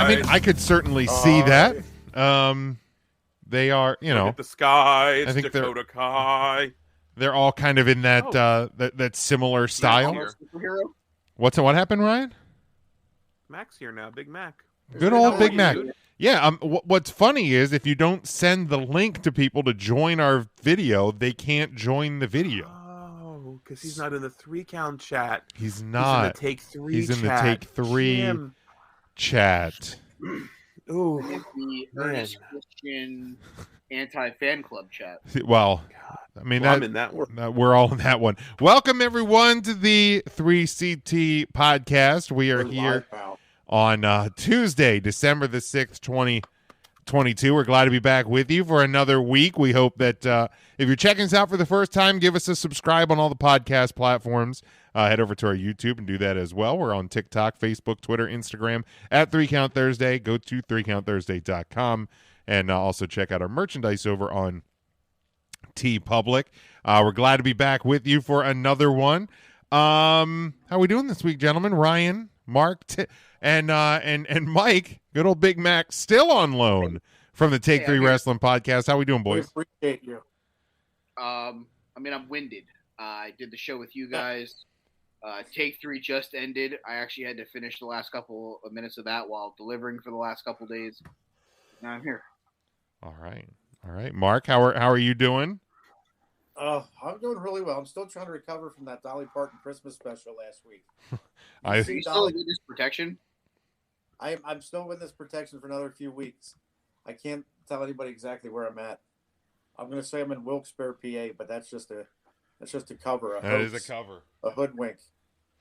I mean, I could certainly see that. They are, you know, Look at the sky. It's I think Dakota Kai. they're all kind of in that that similar style. Superhero? What happened, Ryan? Mac's here now. Big Mac. Good old Big Mac. Yeah. What's funny is if you don't send the link to people to join our video, they can't join the video. Oh, because he's not in the 3-count chat. He's not. He's in the Take 3 He's in the chat. Take 3 Jim. chat. Ooh. The Ernest Christian anti-fan club chat. Well, I mean, I'm in that one. We're all in that one. Welcome, everyone, to the 3CT podcast. We are here on Tuesday, December the 6th, 2022. We're glad to be back with you for another week. We hope that if you're checking us out for the first time, give us a subscribe on all the podcast platforms. Head over to our YouTube and do that as well. We're on TikTok, Facebook, Twitter, Instagram at 3Count Thursday. Go to 3countthursday.com and also check out our merchandise over on TeePublic. We're glad to be back with you for another one. How are we doing this week, gentlemen? Ryan, Mark, and Mike, good old Big Mac, still on loan from the Take 3 Wrestling Podcast. How we doing, boys? We appreciate you. I mean, I'm winded. I did the show with you guys. Take 3 just ended. I actually had to finish the last couple of minutes of that while delivering for the last couple of days. Now I'm here. All right, Mark, how are you doing? I'm doing really well. I'm still trying to recover from that Dolly Parton Christmas special last week. Are you still in witness protection? I'm still witness protection for another few weeks. I can't tell anybody exactly where I'm at. I'm going to say I'm in Wilkes-Barre, PA, but that's just a cover. That is a cover. A hoodwink.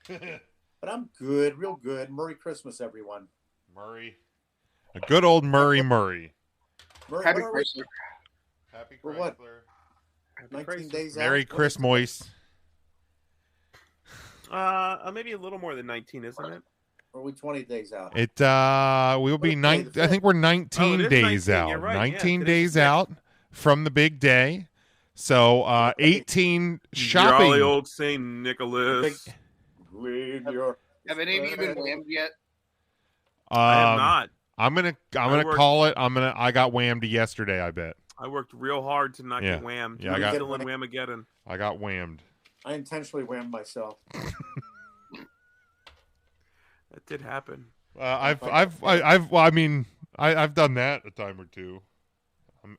But I'm good, real good. Merry Christmas, everyone. Murray. A good old Murray. Happy Chrysler. Happy For what? Chrysler. 19 days out. Merry Christmas. Maybe a little more than 19, isn't it? Or are we 20 days out? We'll be I think we're 19 days 19, out. you're right. 19 Yeah, days out from the big day. So 18 shopping. Jolly old St. Nicholas. Have any of you been whammed yet? I have not. I'm gonna call it. I got whammed yesterday, I bet. I worked real hard to not get whammed. Yeah, I got still in Whamageddon. I got whammed. I intentionally whammed myself. That did happen. I've done that a time or two.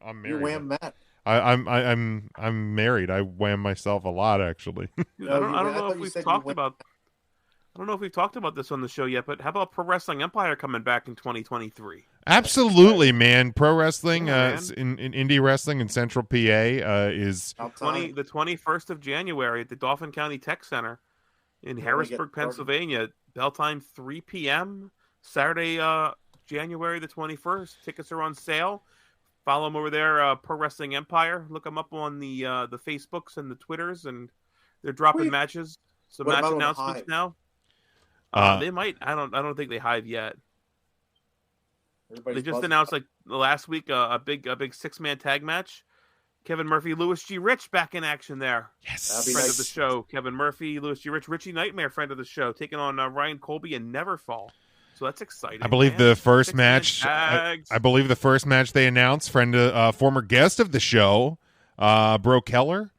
I'm married. You wham Matt. I'm married. I wham myself a lot, actually. I don't know if we've talked about. I don't know if we've talked about this on the show yet, but how about Pro Wrestling Empire coming back in 2023? Absolutely, man. Pro wrestling, Yeah, in indie wrestling in Central PA is the 21st of January at the Dauphin County Tech Center in Harrisburg, Pennsylvania. Bell time 3 p.m. Saturday, January the 21st. Tickets are on sale. Follow them over there, Pro Wrestling Empire. Look them up on the Facebooks and the Twitters, and they're dropping matches. Some match announcements now. They might. I don't think they hive yet. They just announced like last week a big 6-man tag match. Kevin Murphy, Louis G. Rich back in action there. Yes, friend of the show. Kevin Murphy, Louis G. Rich, Richie Nightmare, friend of the show, taking on Ryan Colby and Neverfall. So that's exciting. I believe the first match. I believe the first match they announced, former guest of the show, Bro Keller.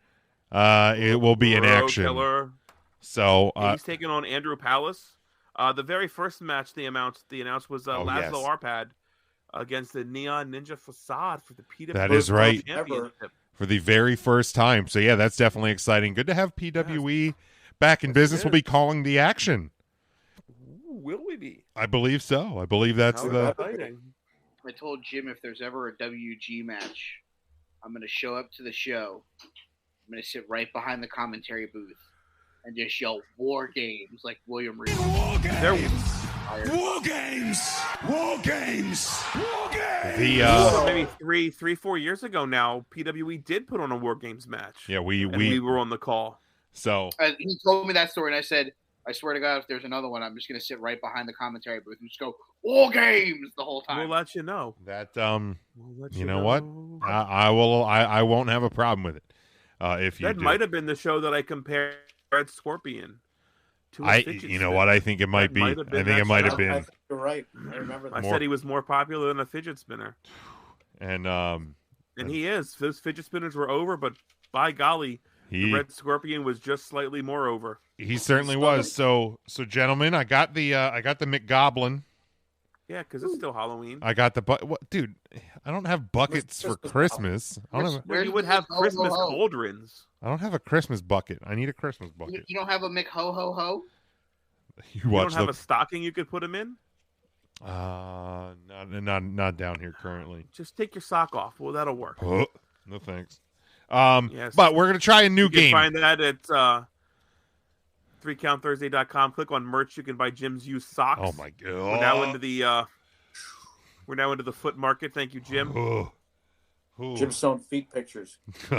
It will be in action. Keller. So he's taking on Andrew Palace. The very first match they announced was Laszlo Arpad against the Neon Ninja Facade for the PWG. That is right. Championship. For the very first time. So yeah, that's definitely exciting. Good to have PWE back in business. We'll be calling the action. Will we be? I believe so. I believe that's exciting. I told Jim if there's ever a WG match, I'm going to show up to the show. I'm going to sit right behind the commentary booth and just yell "War Games" like William Reed. War Games. War Games. War Games. War Games. Maybe 4 years ago now, PWE did put on a War Games match. Yeah, we were on the call. So he told me that story, and I said, I swear to God, if there's another one, I'm just going to sit right behind the commentary booth and just go "War Games" the whole time. We'll let you know. That you know what? I will. I won't have a problem with it. If you that might have been the show that I compared Red Scorpion to a fidget You know spinner. what? I think it might be. I think it might have been. I think you're right. I remember that. I said he was more popular than a fidget spinner. And he is. Those fidget spinners were over, but by golly, the Red Scorpion was just slightly more over. He certainly was. So gentlemen, I got the McGoblin. Yeah, because it's still Halloween. I got the dude. I don't have buckets for Christmas. You would have Christmas cauldrons. I don't have a Christmas bucket. I need a Christmas bucket. You don't have a McHo-ho-ho? You don't have a stocking you could put him in? Not down here currently. Just take your sock off. Well, that'll work. Oh, no thanks. Yes. But we're gonna try a new game. You can find that at 3countthursday.com. Click on merch. You can buy Jim's used socks. Oh my god! We're now into the foot market. Thank you, Jim. Jim's showing feet pictures.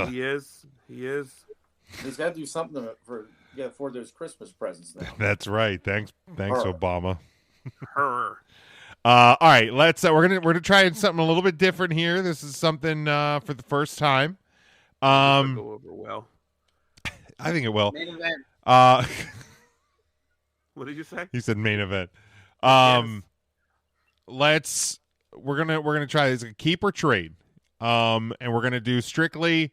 He is. He's got to do something for those Christmas presents now. That's right. Thanks, Obama. Her. All right, let's. We're gonna try something a little bit different here. This is something for the first time. Go over well. I think it will. Main event. What did you say? He said main event. Yes. We're gonna try this, keep or trade. And we're gonna do strictly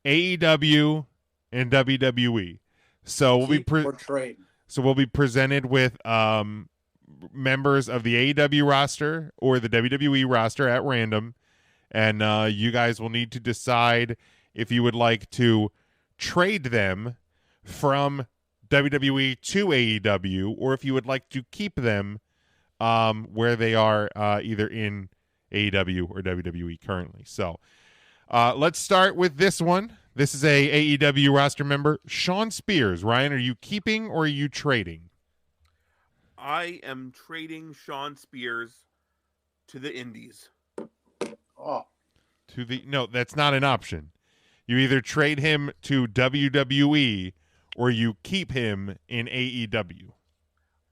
AEW and WWE. So we'll be presented with members of the AEW roster or the WWE roster at random, and you guys will need to decide if you would like to trade them from WWE to AEW, or if you would like to keep them where they are either in AEW or WWE currently. So let's start with this one. This is a AEW roster member, Shawn Spears. Ryan, are you keeping or are you trading? I am trading Shawn Spears to the Indies. Oh. No, that's not an option. You either trade him to WWE or you keep him in AEW.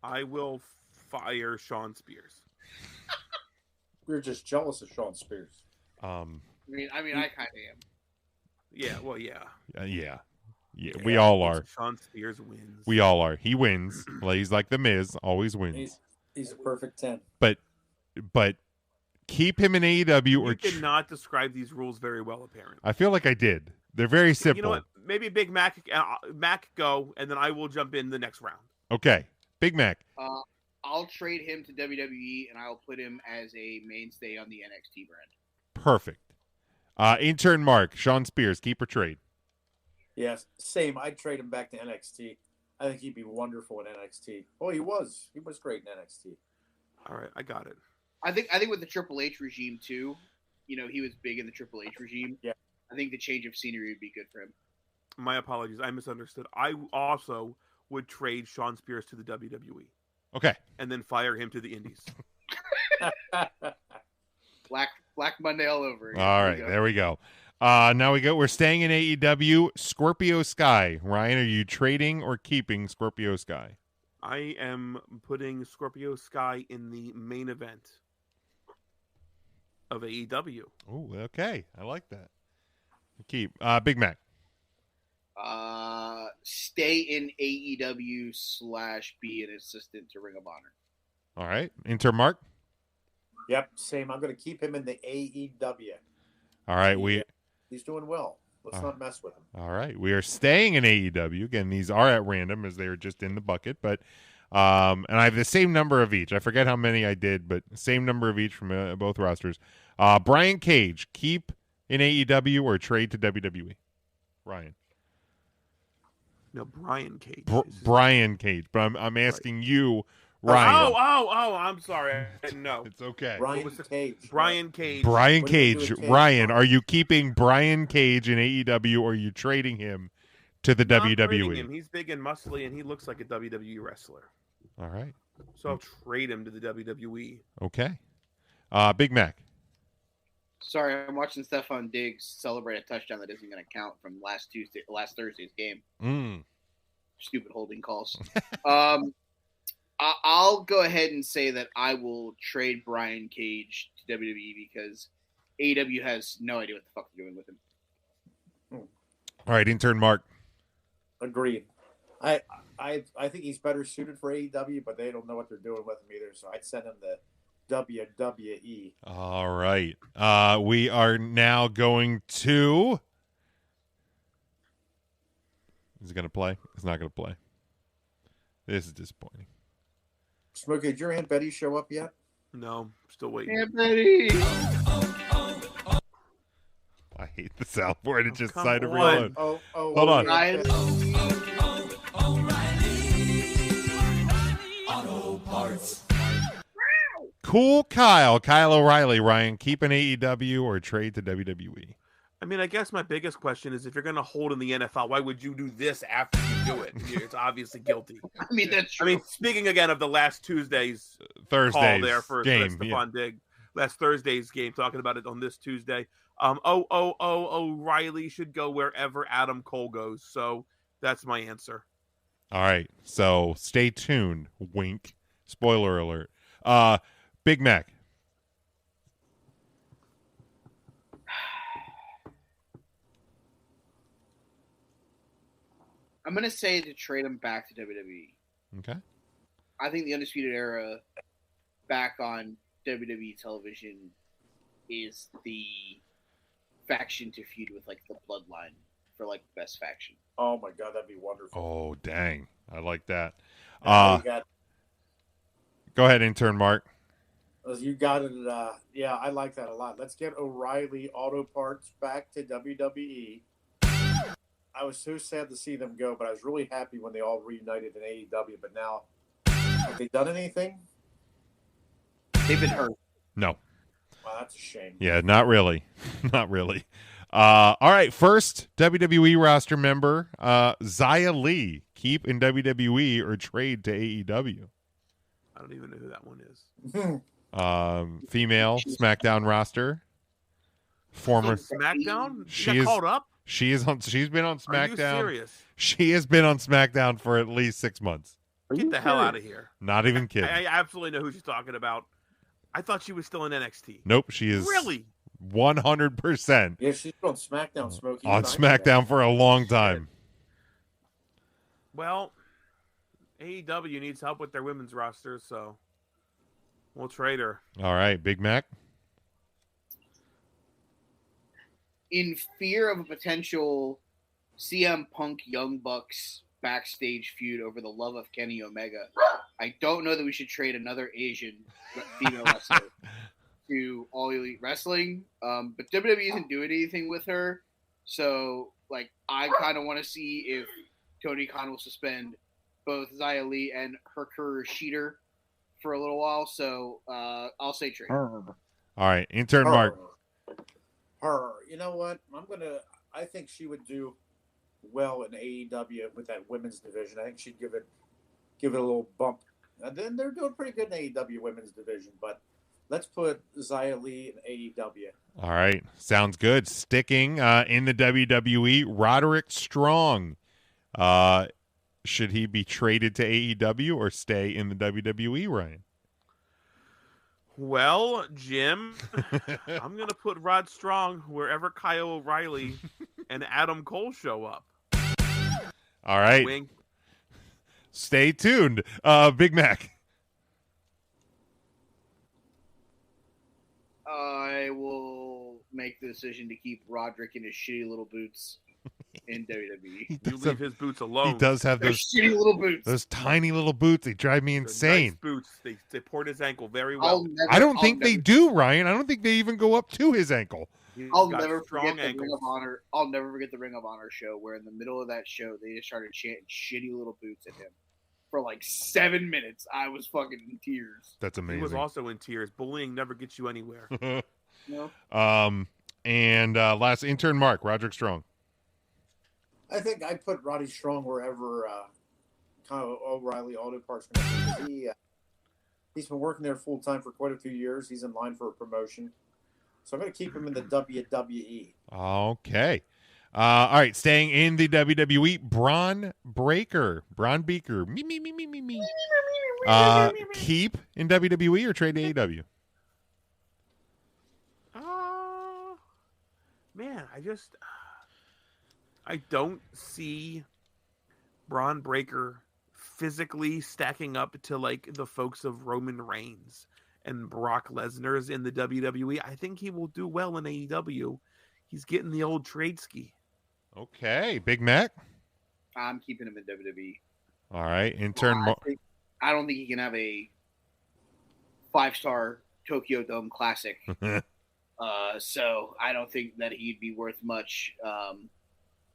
I will fire Shawn Spears. We're just jealous of Shawn Spears. I mean, I kind of am. Yeah, well, yeah. Yeah, we all are. Shawn Spears wins. We all are. He wins. He's like the Miz, always wins. He's a perfect 10. But keep him in AEW or... You did not describe these rules very well, apparently. I feel like I did. They're very simple. You know what? Maybe Big Mac go, and then I will jump in the next round. Okay. Big Mac. I'll trade him to WWE, and I'll put him as a mainstay on the NXT brand. Perfect. Intern Mark, Shawn Spears, keep or trade? Yes, same. I'd trade him back to NXT. I think he'd be wonderful in NXT. Oh, he was. He was great in NXT. All right, I got it. I think with the Triple H regime too, he was big in the Triple H regime. Yeah. I think the change of scenery would be good for him. My apologies. I misunderstood. I also would trade Shawn Spears to the WWE. Okay. And then fire him to the Indies. Black Monday all over again. All right, there we go. Now we're staying in AEW. Scorpio Sky. Ryan, are you trading or keeping Scorpio Sky? I am putting Scorpio Sky in the main event of AEW. Oh, okay. I like that. Keep. Big Mac. Stay in AEW / be an assistant to Ring of Honor. All right. Inter Mark. Yep, same. I'm going to keep him in the AEW. All right. He's doing well. Let's not mess with him. All right. We are staying in AEW. Again, these are at random as they were just in the bucket, but and I have the same number of each. I forget how many I did, but same number of each from both rosters. Brian Cage, keep in AEW or trade to WWE? Ryan. No, Brian Cage. Brian Cage, but I'm asking you, Ryan. Oh, I'm sorry. No. It's okay. Brian Cage. Brian Cage. Brian Cage. Ryan, are you keeping Brian Cage in AEW or are you trading him to the WWE? I'm trading him. He's big and muscly and he looks like a WWE wrestler. All right. So I'll trade him to the WWE. Okay. Big Mac. Sorry, I'm watching Stephon Diggs celebrate a touchdown that isn't going to count from last Thursday's game. Stupid holding calls. I'll go ahead and say that I will trade Brian Cage to WWE because AEW has no idea what the fuck they're doing with him. All right, intern Mark. Agreed. I think he's better suited for AEW, but they don't know what they're doing with him either. So I'd send him to WWE. All right. We are now going to. Is he going to play? He's not going to play. This is disappointing. Smokey, did your Aunt Betty show up yet? No, still waiting. Aunt Betty. I hate the soundboard. It just come decided to on. reload. Hold on. Ryan. Cool Kyle O'Reilly, Ryan, keep an AEW or trade to WWE? I mean, I guess my biggest question is if you're going to hold in the NFL, why would you do this after you do it? It's obviously guilty. I mean, that's true. I mean, speaking again of the last Thursday's call there for game, Stephon Diggs, last Thursday's game, talking about it on this Tuesday. O'Reilly should go wherever Adam Cole goes. So that's my answer. All right. So stay tuned. Wink. Spoiler alert. Big Mac. I'm going to say to trade him back to WWE. Okay. I think the Undisputed Era back on WWE television is the faction to feud with, like, the Bloodline for, like, best faction. Oh, my God, that'd be wonderful. Oh, dang. I like that. Go ahead, intern Mark. You got it. Yeah, I like that a lot. Let's get O'Reilly Auto Parts back to WWE. I was so sad to see them go, but I was really happy when they all reunited in AEW. But now, have they done anything? They've been hurt. No. Wow, that's a shame. Yeah, not really. Not really. All right, first WWE roster member, Xia Li, keep in WWE or trade to AEW? I don't even know who that one is. Female SmackDown roster. Former SmackDown? She got is called up? She's been on SmackDown. Are you serious? She has been on SmackDown for at least 6 months. Get the hell out of here. Not even kidding. I absolutely know who she's talking about. I thought she was still in NXT. Nope, she is Really? 100% Yeah, she's been on SmackDown, Smokey. on SmackDown for a long time. Well, AEW needs help with their women's roster, so we'll trade her. All right, Big Mac. In fear of a potential CM Punk Young Bucks backstage feud over the love of Kenny Omega, I don't know that we should trade another Asian female wrestler to All Elite Wrestling. But WWE isn't doing anything with her, so like I kind of want to see if Tony Khan will suspend both Xia Li and Hikaru Shida for a little while. So I'll say trade. All right, intern Mark. Her. You know what? I think she would do well in AEW with that women's division. I think she'd give it a little bump. And then they're doing pretty good in AEW women's division, but let's put Xia Li in AEW. All right, sounds good. Sticking in the WWE, Roderick Strong. Should he be traded to AEW or stay in the WWE, Ryan? Well, Jim, I'm going to put Rod Strong wherever Kyle O'Reilly and Adam Cole show up. All right. Wink. Stay tuned. Big Mac. I will make the decision to keep Roderick in his shitty little boots in WWE. You leave his boots alone. He does have They're those shitty little boots. Those tiny little boots. They drive me They're insane. nice boots. They support his ankle very well. I don't think they do, Ryan. I don't think they even go up to his ankle. I'll never forget the Ring of Honor. I'll never forget the Ring of Honor show where in the middle of that show they just started chanting "shitty little boots" at him for like 7 minutes. I was fucking in tears. That's amazing. He was also in tears. Bullying never gets you anywhere. No. And last intern Mark, Roderick Strong. I think I'd put Roddy Strong wherever Kyle O'Reilly Auto Parts. He's been working there full time for quite a few years. He's in line for a promotion. So I'm going to keep him in the WWE. Okay. All right. Staying in the WWE, Braun Breaker. Me. Keep in WWE or trade to AEW? Man, I don't see Braun Breaker physically stacking up to like the folks of Roman Reigns and Brock Lesnar's in the WWE, I think he will do well in AEW. He's getting the old trade ski. Okay, Big Mac. I'm keeping him in WWE. All right, intern. I don't think he can have a 5-star Tokyo Dome Classic. So I don't think that he'd be worth much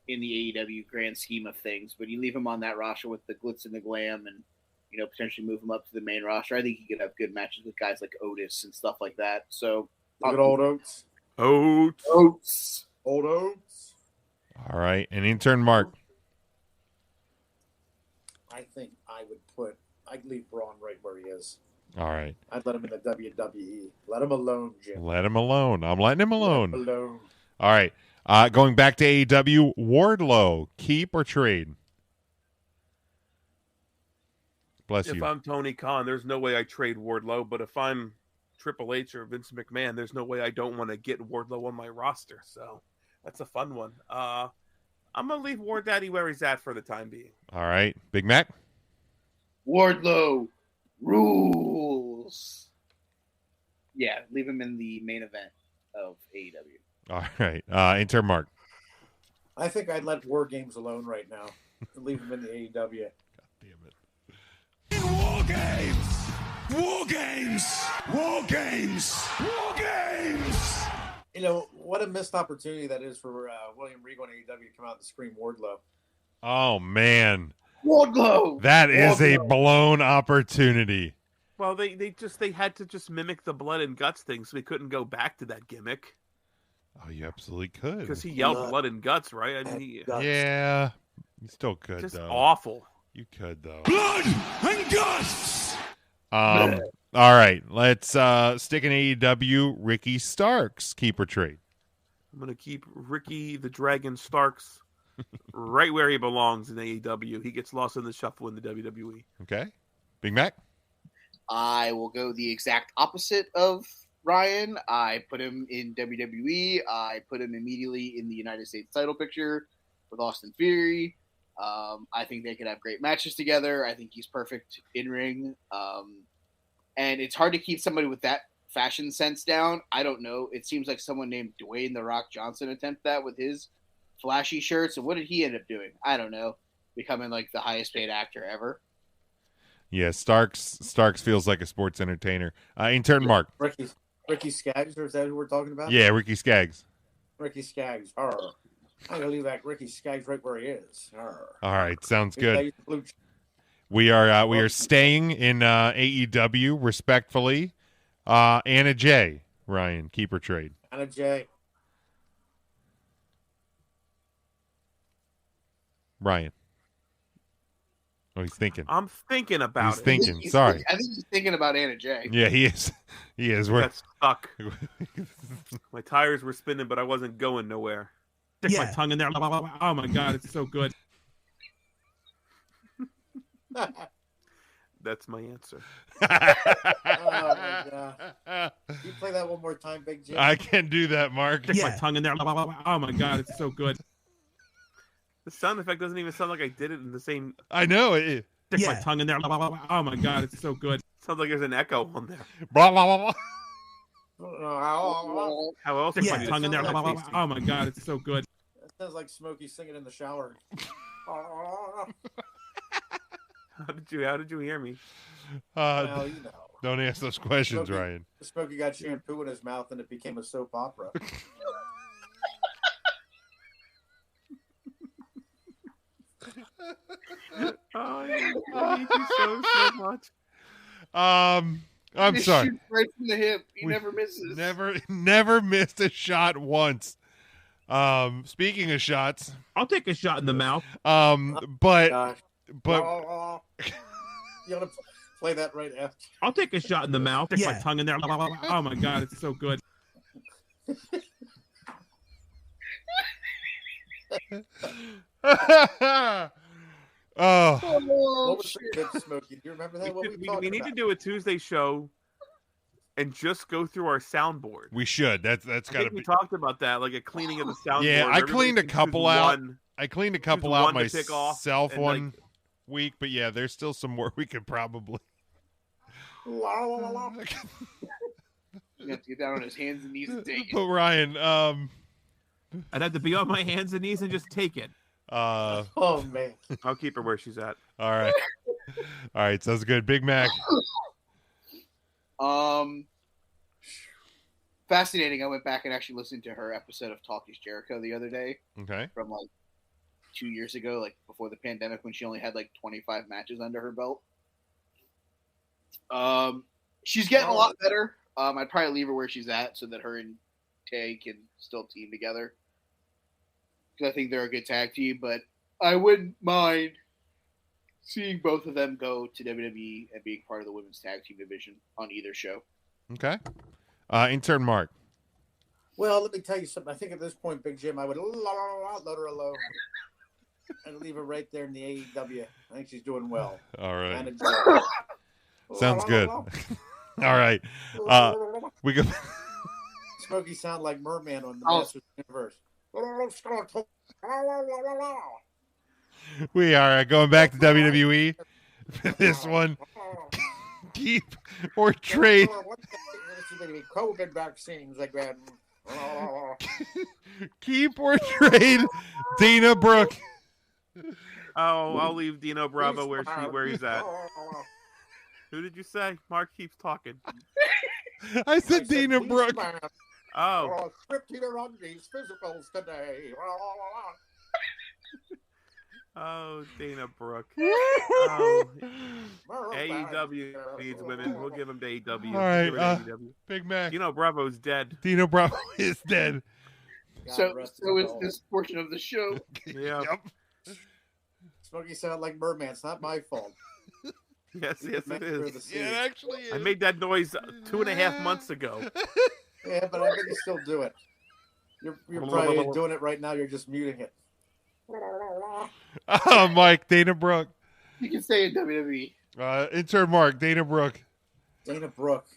in the AEW grand scheme of things. But you leave him on that roster with the glitz and the glam, and potentially move him up to the main roster. I think he could have good matches with guys like Otis and stuff like that. So look at old Oates. Old Oates. All right, and intern Mark. I think I'd leave Braun right where he is. All right. I'd let him in the WWE. Let him alone, Jim. Let him alone. I'm letting him alone. Let him alone. All right. Going back to AEW, Wardlow, keep or trade? Bless you. If I'm Tony Khan, there's no way I trade Wardlow. But if I'm Triple H or Vince McMahon, there's no way I don't want to get Wardlow on my roster. So that's a fun one. I'm going to leave Ward Daddy where he's at for the time being. All right. Big Mac? Wardlow rules. Yeah, leave him in the main event of AEW. All right. Intern Mark. I think I'd let War Games alone right now and leave him in the AEW. God damn it. War Games! War Games! War Games! War Games! What a missed opportunity that is for William Regal and AEW to come out and scream Wardlow. Oh, man. Wardlow! That is a blown opportunity. Well, they had to just mimic the blood and guts thing, so we couldn't go back to that gimmick. Oh, you absolutely could. Because he yelled blood and guts, right? I mean, yeah, you still could, just though. Awful. You could, though. Blood and guts! All right, let's stick in AEW. Ricky Starks, keep or trade? I'm going to keep Ricky the Dragon Starks right where he belongs in AEW. He gets lost in the shuffle in the WWE. Okay. Big Mac? I will go the exact opposite of Ryan. I put him in WWE. I put him immediately in the United States title picture with Austin Theory. I think they could have great matches together. I think he's perfect in ring. And it's hard to keep somebody with that fashion sense down. I don't know. It seems like someone named Dwayne The Rock Johnson attempted that with his flashy shirts. And what did he end up doing? I don't know. Becoming like the highest paid actor ever. Yeah, Starks feels like a sports entertainer. Intern Mark. Ricky Skaggs, or is that who we're talking about? Yeah, Ricky Skaggs. Ricky Skaggs. I'm gonna leave that Ricky Skaggs right where he is. All right, sounds good. We are staying in AEW respectfully. Anna J. Ryan, keep or trade? Anna J. Ryan. Oh, he's thinking. I'm thinking about it. He's thinking. Sorry. I think he's thinking about Anna J. Yeah, he is. He is. I got stuck. My tires were spinning, but I wasn't going nowhere. Stick my tongue in there. Oh my god, it's so good. That's my answer. Oh my god. You play that one more time, Big Jim? I can do that, Mark. Stick my tongue in there. Oh my god, it's so good. The sound effect doesn't even sound like I did it in the same. I know. Stick my tongue in there. Oh my god, it's so good. Sounds like there's an echo on there. Blah, blah, blah, blah. How else? Stick my tongue in there. Oh my god, it's so good. That sounds like Smokey singing in the shower. How did you hear me? Well, Don't ask those questions, Ryan. Smokey got shampoo in his mouth and it became a soap opera. I hate you so much. I'm sorry. Right from the hip. He never misses. Never missed a shot once. Speaking of shots, I'll take a shot in the mouth. But you want to play that right after? I'll take a shot in the mouth. Stick my tongue in there. Oh my god, it's so good. Oh. What was the good, Smokey? Do you remember that? We need to do a Tuesday show and just go through our soundboard. We should. That's got to be. We talked about that, like a cleaning of the soundboard. Yeah, I cleaned a couple out. I cleaned a couple out myself. One week, but yeah, there's still some more we could probably. La, la, la, la. You have to get down on his hands and knees and take it. But Ryan, I'd have to be on my hands and knees and just take it. Oh man, I'll keep her where she's at. All right. All right, sounds good. Big Mac. Fascinating. I went back and actually listened to her episode of Talk is Jericho the other day. Okay. From like 2 years ago, like before the pandemic, when she only had like 25 matches under her belt. She's getting a lot better. I'd probably leave her where she's at so that her and Tay can still team together. Because I think they're a good tag team, but I wouldn't mind seeing both of them go to WWE and being part of the women's tag team division on either show. Okay. Intern Mark. well, let me tell you something. I think at this point, Big Jim, I would let her alone and leave her right there in the AEW. I think she's doing well. All right. And enjoy her. Sounds good. All right. We go. Smokey sound like Merman on the Masters Universe. We are going back to WWE. This one. Keep or trade. COVID vaccines again. Keep or trade Dana Brooke. Oh, I'll leave Dino Bravo where he's at. Who did you say? Mark keeps talking. I said Dana Brooke. Oh. 15 on these physicals today. Oh, Dana Brooke. Oh, AEW needs women. We'll give him to AEW. All right, Give it to AEW. Big Mac. Dino Bravo's dead. Dino Bravo is dead. So is this portion of the show. Yeah. Yep. Smokey sound like Merman. It's not my fault. Yes, it is. Yeah, it actually is. I made that noise 2.5 months ago. Yeah, but I think you still do it. You're probably doing it right now. You're just muting it. Oh, Mike, Dana Brooke. You can say in WWE. Intern Mark, Dana Brooke. Dana Brooke.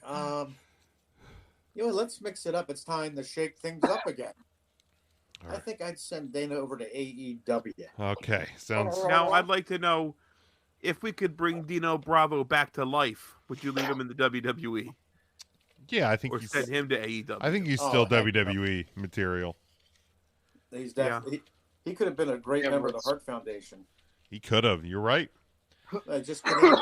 Let's mix it up. It's time to shake things up again. Right. I think I'd send Dana over to AEW. Okay, sounds. Now, I'd like to know if we could bring Dino Bravo back to life. Would you leave him in the WWE? Yeah, I think Or send him to AEW? I think he's still WWE material. He's definitely. He could have been a great member of the Hart Foundation. He could have. You're right. Just kidding.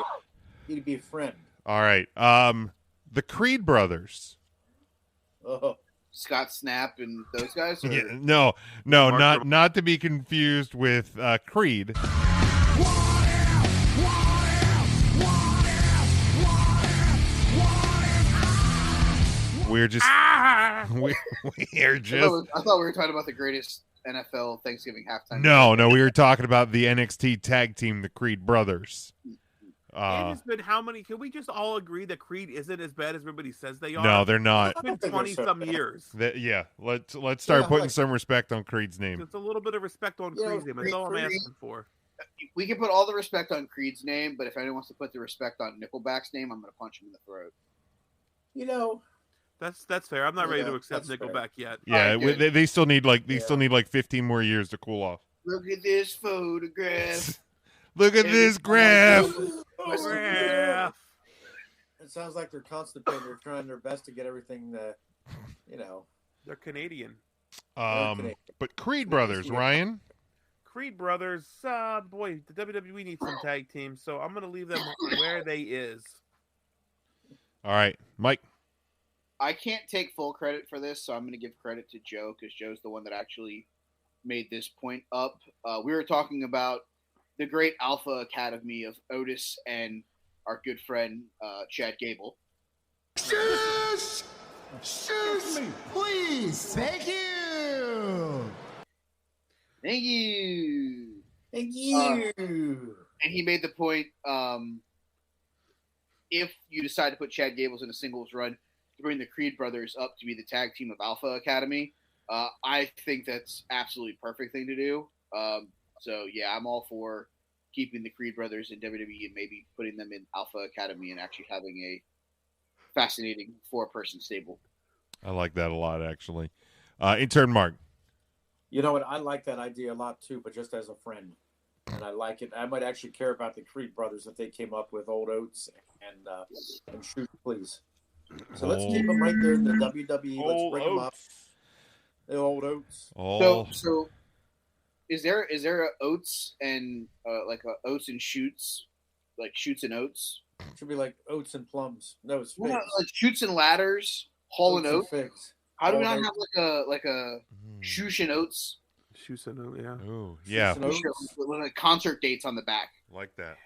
He'd be a friend. All right. The Creed brothers. Oh. Scott Snap and those guys? Or? Yeah, no, not to be confused with Creed. We're just we're just. I thought we were talking about the greatest NFL Thanksgiving halftime. No, we were talking about the NXT tag team, the Creed brothers. It's been how many? Can we just all agree that Creed isn't as bad as everybody says they are? No, they're not. It's been 20-some years. Let's start putting some respect on Creed's name. It's a little bit of respect on Creed's name. That's all I'm asking for. We can put all the respect on Creed's name, but if anyone wants to put the respect on Nickelback's name, I'm going to punch him in the throat. That's fair. I'm not ready to accept Nickelback yet. Yeah, right, they still need like 15 more years to cool off. Look at this photograph. Look at this graph. Graph. It sounds like they're constipated. They're trying their best to get everything. They're Canadian. But Creed brothers, Ryan. Creed brothers. Boy, the WWE needs some tag teams, so I'm gonna leave them where they is. All right, Mike. I can't take full credit for this, so I'm going to give credit to Joe because Joe's the one that actually made this point up. We were talking about the great Alpha Academy of Otis and our good friend Chad Gable. Shush! Shush! Please! Thank you! Thank you! Thank you! And he made the point, if you decide to put Chad Gables in a singles run, to bring the Creed brothers up to be the tag team of Alpha Academy, I think that's absolutely perfect thing to do. So yeah, I'm all for keeping the Creed brothers in WWE and maybe putting them in Alpha Academy and actually having a fascinating 4-person stable. I like that a lot, actually. Intern Mark. You know what? I like that idea a lot too, but just as a friend. and I like it. I might actually care about the Creed brothers if they came up with Old Oats and Shoot Please. So let's keep them right there in the WWE. Let's bring them up. The Old Oats. So is there a oats and like a oats and shoots, like shoots and oats? It should be like oats and plums. No, it's figs. Like shoots and ladders, Hall and Oats. Figs. How do we not have like a shoosh and oats? Shoosh and oats, yeah. Oh, yeah. With like concert dates on the back. Like that.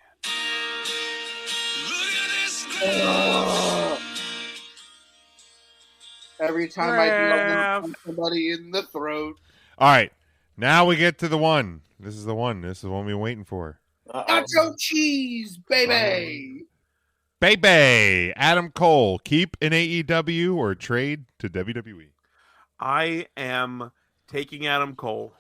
Every time I do somebody in the throat. All right. Now we get to the one. This is the one. This is the one we've been waiting for. Nacho cheese, baby. Baby. Adam Cole. Keep in AEW or trade to WWE? I am taking Adam Cole.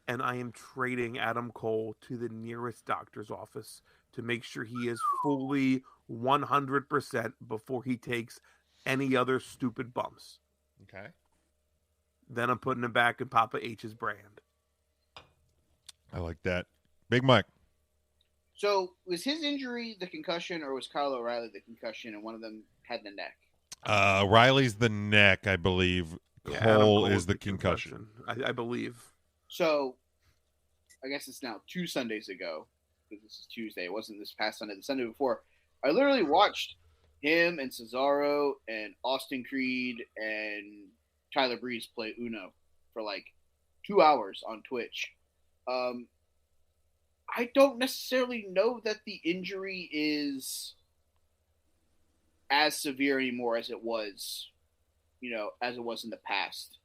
And I am trading Adam Cole to the nearest doctor's office to make sure he is fully 100% before he takes any other stupid bumps. Okay. Then I'm putting him back in Papa H's brand. I like that. Big Mike. So was his injury the concussion, or was Kyle O'Reilly the concussion, and one of them had the neck? Riley's the neck, I believe. Yeah, Cole is the concussion. I believe. So I guess it's now 2 Sundays ago, because this is Tuesday. It wasn't this past Sunday. The Sunday before, I literally watched him and Cesaro and Austin Creed and Tyler Breeze play Uno for like 2 hours on Twitch. I don't necessarily know that the injury is as severe anymore as it was, as it was in the past.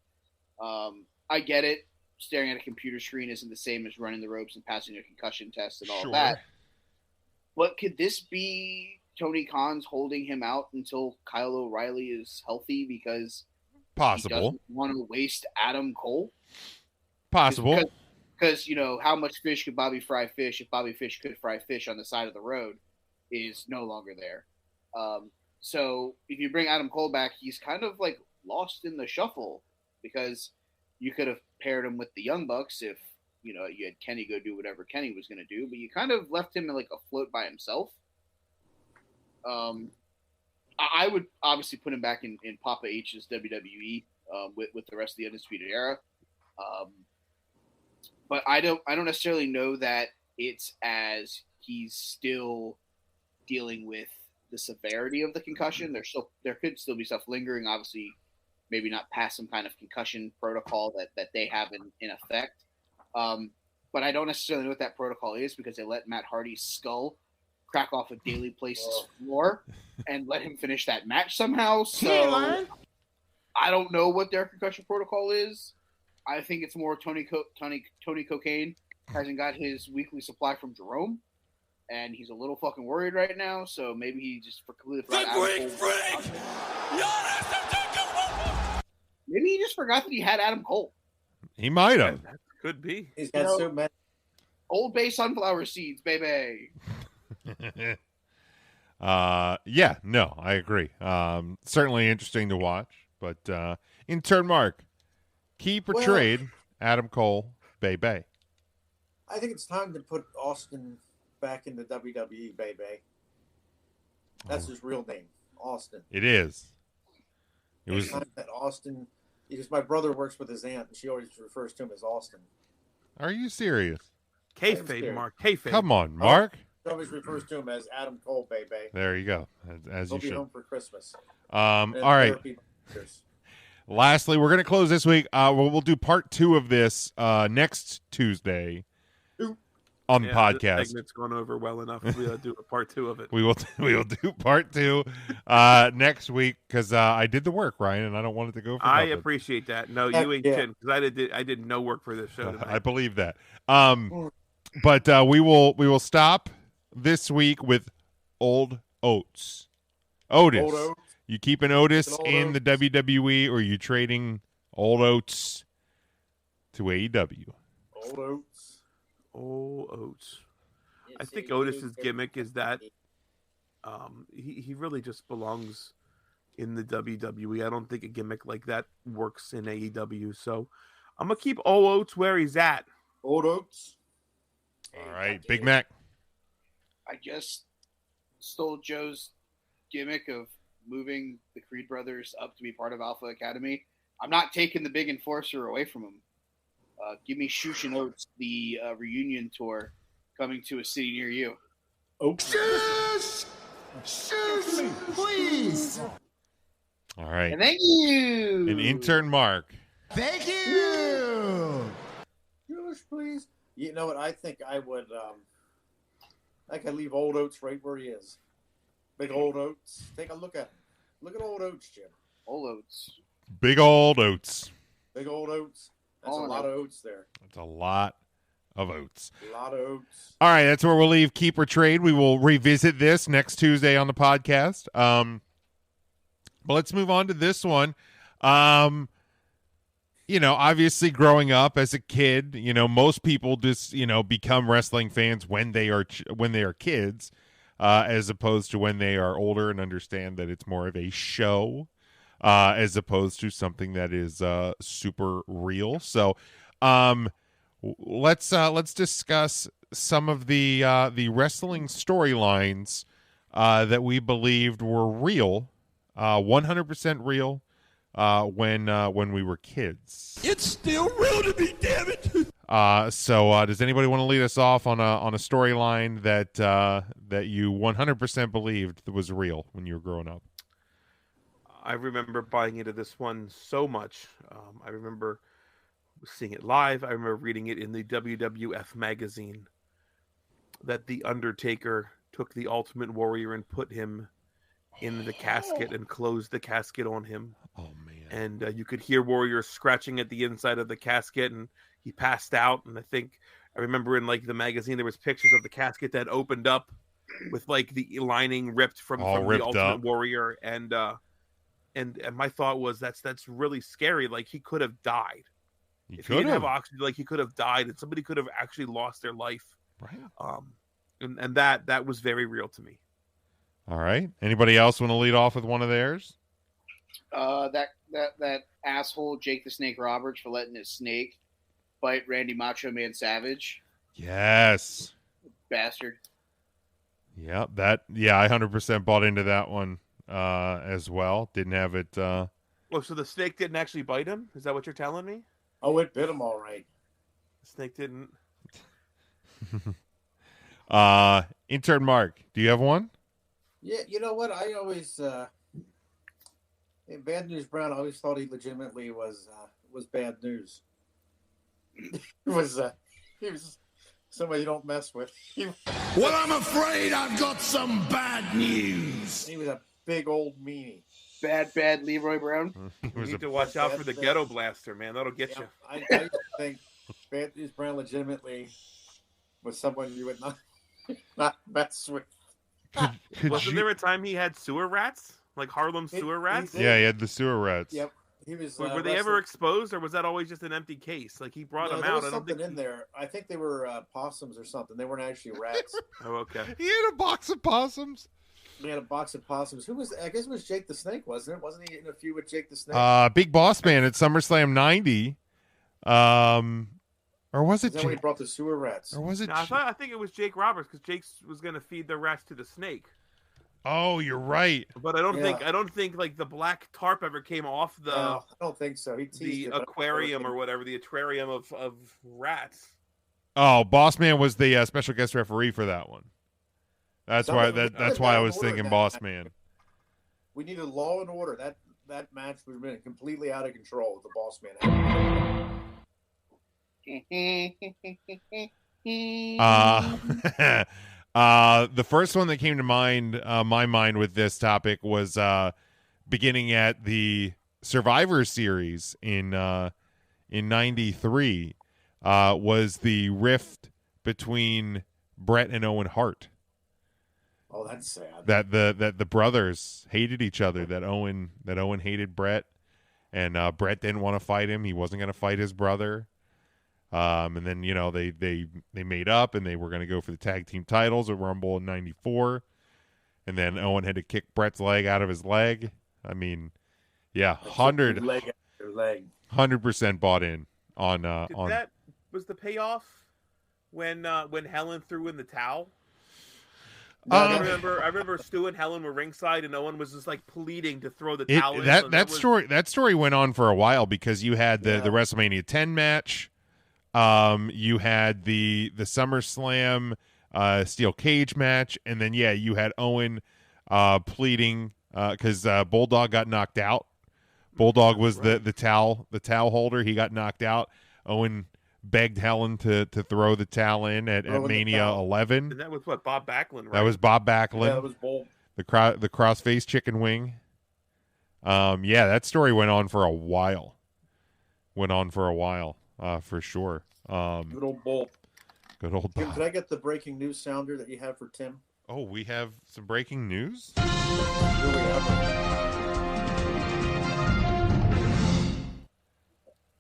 I get it. Staring at a computer screen isn't the same as running the ropes and passing a concussion test and all that. But could this be Tony Khan's holding him out until Kyle O'Reilly is healthy because possible he doesn't want to waste Adam Cole? Possible. Because, how much fish could Bobby fry fish if Bobby Fish could fry fish on the side of the road is no longer there. So if you bring Adam Cole back, he's kind of like lost in the shuffle because you could have paired him with the Young Bucks if, you had Kenny go do whatever Kenny was going to do, but you kind of left him like afloat by himself. I would obviously put him back in Papa H's WWE with the rest of the Undisputed Era. But I don't necessarily know that it's as he's still dealing with the severity of the concussion. There could still be stuff lingering, obviously, maybe not past some kind of concussion protocol that they have in effect. But I don't necessarily know what that protocol is because they let Matt Hardy's skull crack off a Daily Place's floor and let him finish that match somehow. So I don't know what their concussion protocol is. I think it's more Tony Cocaine hasn't got his weekly supply from Jerome, and he's a little fucking worried right now. So maybe he just completely forgot. Maybe he just forgot that he had Adam Cole. He might have. That could be. He's got so many. Old Bay sunflower seeds, baby. Yeah, no, I agree. Certainly interesting to watch, but in turn, Mark, keep or trade Adam Cole, baby. I think it's time to put Austin back in the WWE, baby. That's his real name, Austin. It is. It was time that Austin, because my brother works with his aunt, and she always refers to him as Austin. Are you serious? Kayfabe, Mark. Kayfabe. Come on, Mark. She always refers to him as Adam Cole, baby. There you go. As He'll you should. be home for Christmas. All right. Lastly, we're going to close this week. We'll do part 2 of this next Tuesday on the podcast. This segment's gone over well enough. We'll do a part 2 of it. We will do part 2 next week because I did the work, Ryan, and I don't want it to go for I nothing. appreciate that. No, you ain't kidding because I did no work for this show tonight. I believe that. But we will stop this week with Old Oats. Otis. You keeping Otis in the WWE, or you trading Old Oats to AEW? Old Oats. I think Otis's gimmick is that he really just belongs in the WWE. I don't think a gimmick like that works in AEW. So I'm gonna keep Old Oats where he's at. Old Oats. All right, Big Mac. I just stole Joe's gimmick of moving the Creed brothers up to be part of Alpha Academy. I'm not taking the big enforcer away from him. Give me Shoosh and Oats, the reunion tour coming to a city near you. Shush! Shush, please! All right. And thank you. And intern Mark. Thank you! Shush, please. You know what? I think I would. I could leave Old Oats right where he is. Big Old Oats. Take a look at him. Look at Old Oats, Jim. Old Oats. Big old oats. Big Old Oats. That's a lot of oats there. That's a lot of oats. A lot of oats. All right, that's where we'll leave Keep or Trade. We will revisit this next Tuesday on the podcast. But let's move on to this one. Obviously growing up as a kid, most people just, become wrestling fans when they are kids, as opposed to when they are older and understand that it's more of a show, as opposed to something that is super real. So, let's discuss some of the wrestling storylines that we believed were real, 100% real. When we were kids. It's still real to me, damn it! So does anybody want to lead us off on a storyline that you 100% believed was real when you were growing up? I remember buying into this one so much. I remember seeing it live. I remember reading it in the WWF magazine that The Undertaker took the Ultimate Warrior and put him in the casket and closed the casket on him. Oh, man. And you could hear Warrior scratching at the inside of the casket, and he passed out. And I remember in the magazine, there was pictures of the casket that opened up with the lining ripped from the Ultimate Warrior. And my thought was that's really scary. He could have died. If he didn't have oxygen, he could have died, and somebody could have actually lost their life. Right. And that was very real to me. All right. Anybody else want to lead off with one of theirs? That asshole Jake the Snake Roberts for letting his snake bite Randy Macho Man Savage. Yes. Bastard. Yeah, I 100% bought into that one as well. Didn't have it. Oh, so the snake didn't actually bite him? Is that what you're telling me? Oh, it bit him all right. The snake didn't. Intern Mark, do you have one? Yeah, you know what? I always Bad News Brown. I always thought he legitimately was bad news. He was somebody you don't mess with. Well, I'm afraid I've got some bad news. He was a big old meanie. Bad Leroy Brown. You need to watch out for the Ghetto Blaster, man. That'll get you. I think Bad News Brown legitimately was someone you would not mess with. Wasn't there a time he had sewer rats? Like Harlem sewer rats? Yeah, he had the sewer rats. Yep. He was. Were they ever exposed, or was that always just an empty case? He brought them out. There was something in there. I think they were possums or something. They weren't actually rats. Oh, okay. He had a box of possums. He had a box of possums. Who was? I guess it was Jake the Snake, wasn't it? Wasn't he in a feud with Jake the Snake? Big Boss Man at SummerSlam '90. Or was it? Is that when he brought the sewer rats? Or was it? No, I think it was Jake Roberts because Jake was going to feed the rats to the snake. Oh, you're right. But I don't think the black tarp ever came off the. No, I don't think so. The aquarium or whatever, the aquarium of rats. Oh, Boss Man was the special guest referee for that one. That's why I was thinking Boss Man. We needed Law and Order. That match would have been completely out of control with the Boss Man. The first one that came to my mind with this topic was beginning at the Survivor Series in '93 was the rift between Bret and Owen Hart. Oh, that's sad. That the brothers hated each other. That Owen hated Bret, and Bret didn't want to fight him. He wasn't going to fight his brother. And then they made up and they were going to go for the tag team titles at Rumble in '94, and then Owen had to kick Bret's leg out of his leg. I mean, yeah, 100% bought in. on That was the payoff when Helen threw in the towel. I remember Stu and Helen were ringside, and Owen was just like pleading to throw the towel in. That story went on for a while because you had the WrestleMania 10 match, you had the SummerSlam steel cage match, and then you had Owen pleading because Bulldog got knocked out. Bulldog was the towel holder. He got knocked out. Owen begged Helen to throw the towel in at Mania 11. And that was what, Bob Backlund, right? That was Bob Backlund. Yeah, that was bold. The crossface chicken wing. That story went on for a while. For sure. Good old Bolt. Good old Tim, Bob. can I get the breaking news sounder that you have for Tim? Oh, we have some breaking news? Do we ever?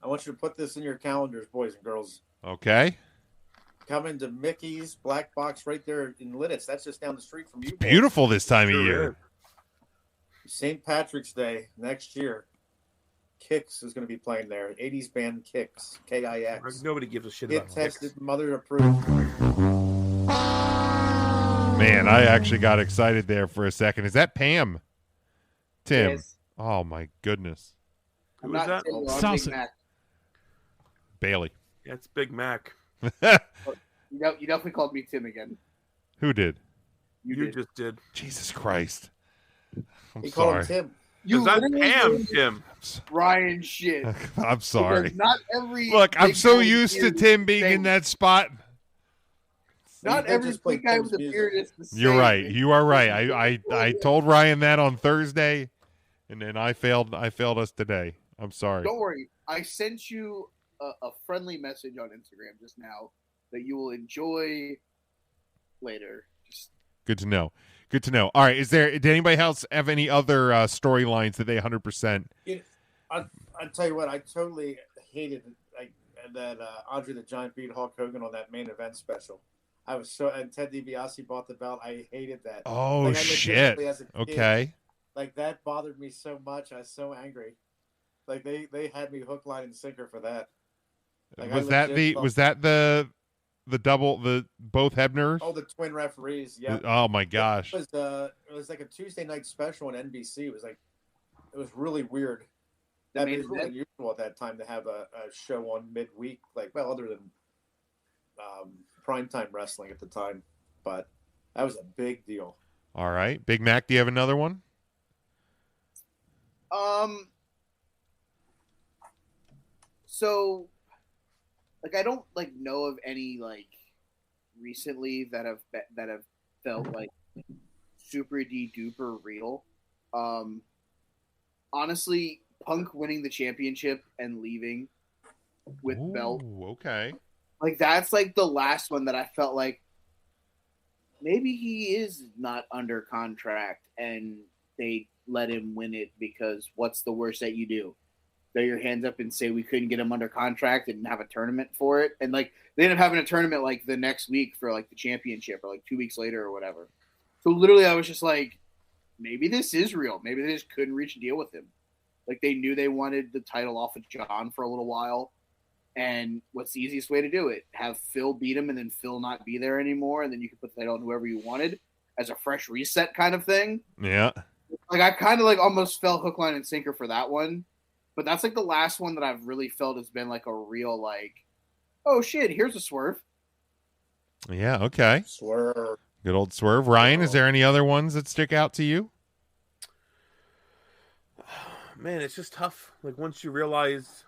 I want you to put this in your calendars, boys and girls. Okay. Coming to Mickey's Black Box right there in Lidditz. That's just down the street from you. Boys. Beautiful this time of year. St. Patrick's Day next year. Kix is going to be playing there. 80s band Kix. Kix. Nobody gives a shit Get about tested, Kix. mother approved. Man, I actually got excited there for a second. Is that Pam? Tim. Yes. Oh, my goodness. Who was that? Salsa. Bailey. Yeah, it's Big Mac. You definitely called me Tim again. Who did? You just did. Jesus Christ. He called him Tim. You That's literally Pam, did Tim. Ryan shit. I'm sorry. Because not every Look, I'm big so guy used to beard Tim is being the in same. that spot. Not every big guy with a beard is the same. You're right. You are right. I told Ryan that on Thursday, and then I failed us today. I'm sorry. Don't worry. I sent you a friendly message on Instagram just now that you will enjoy later. Good to know. All right. Did anybody else have any other storylines that they 100%? I'll tell you what. I totally hated that Andre the Giant beat Hulk Hogan on that main event special. I was and Ted DiBiase bought the belt. I hated that. Oh, shit. Okay. Like, that bothered me so much. I was so angry. Like, they had me hook, line, and sinker for that. Like, Was that the both Hebners? Oh, the twin referees. Yeah. Oh my gosh. It was like a Tuesday night special on NBC. It was really weird. That was really unusual at that time to have a show on midweek. Like, well, other than primetime wrestling at the time, but that was a big deal. All right, Big Mac. Do you have another one? So, like, I don't know of any recently that have felt like super duper real. Honestly, Punk winning the championship and leaving with the belt. Okay. Like, that's the last one that I felt like maybe he is not under contract and they let him win it because what's the worst that you do? Throw your hands up and say we couldn't get him under contract and have a tournament for it. And they ended up having a tournament the next week for the championship or 2 weeks later or whatever. So literally I was just like, maybe this is real. Maybe they just couldn't reach a deal with him. They knew they wanted the title off of John for a little while. And what's the easiest way to do it? Have Phil beat him and then Phil not be there anymore. And then you can put the title on whoever you wanted as a fresh reset kind of thing. Yeah. I kind of almost fell hook, line, and sinker for that one. But that's the last one that I've really felt has been a real oh shit, here's a swerve. Yeah, okay. Swerve. Good old swerve. Ryan, is there any other ones that stick out to you? Man, it's just tough. Once you realize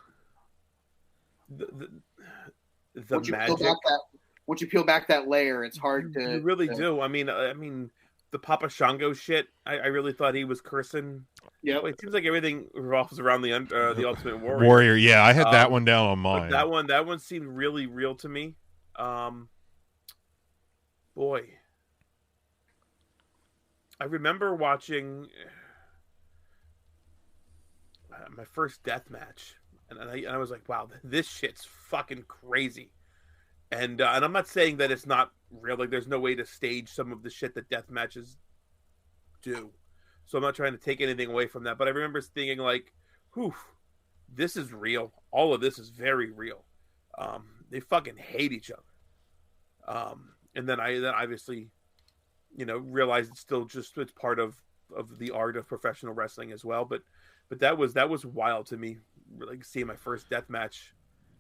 the magic. Once you peel back that layer, it's hard to. You really do. I mean, the Papa Shango shit. I really thought he was cursing. Yeah, it seems like everything revolves around the Ultimate Warrior. Warrior, yeah, I had that one down on mine. That one seemed really real to me. Boy, I remember watching my first death match, and I was like, "Wow, this shit's fucking crazy." And I'm not saying that it's not real. There's no way to stage some of the shit that death matches do. So I'm not trying to take anything away from that. But I remember thinking, "Whew, this is real." all of this is very real. They fucking hate each other. And then I obviously, realized it's part of the art of professional wrestling as well. But that was wild to me, like seeing my first death match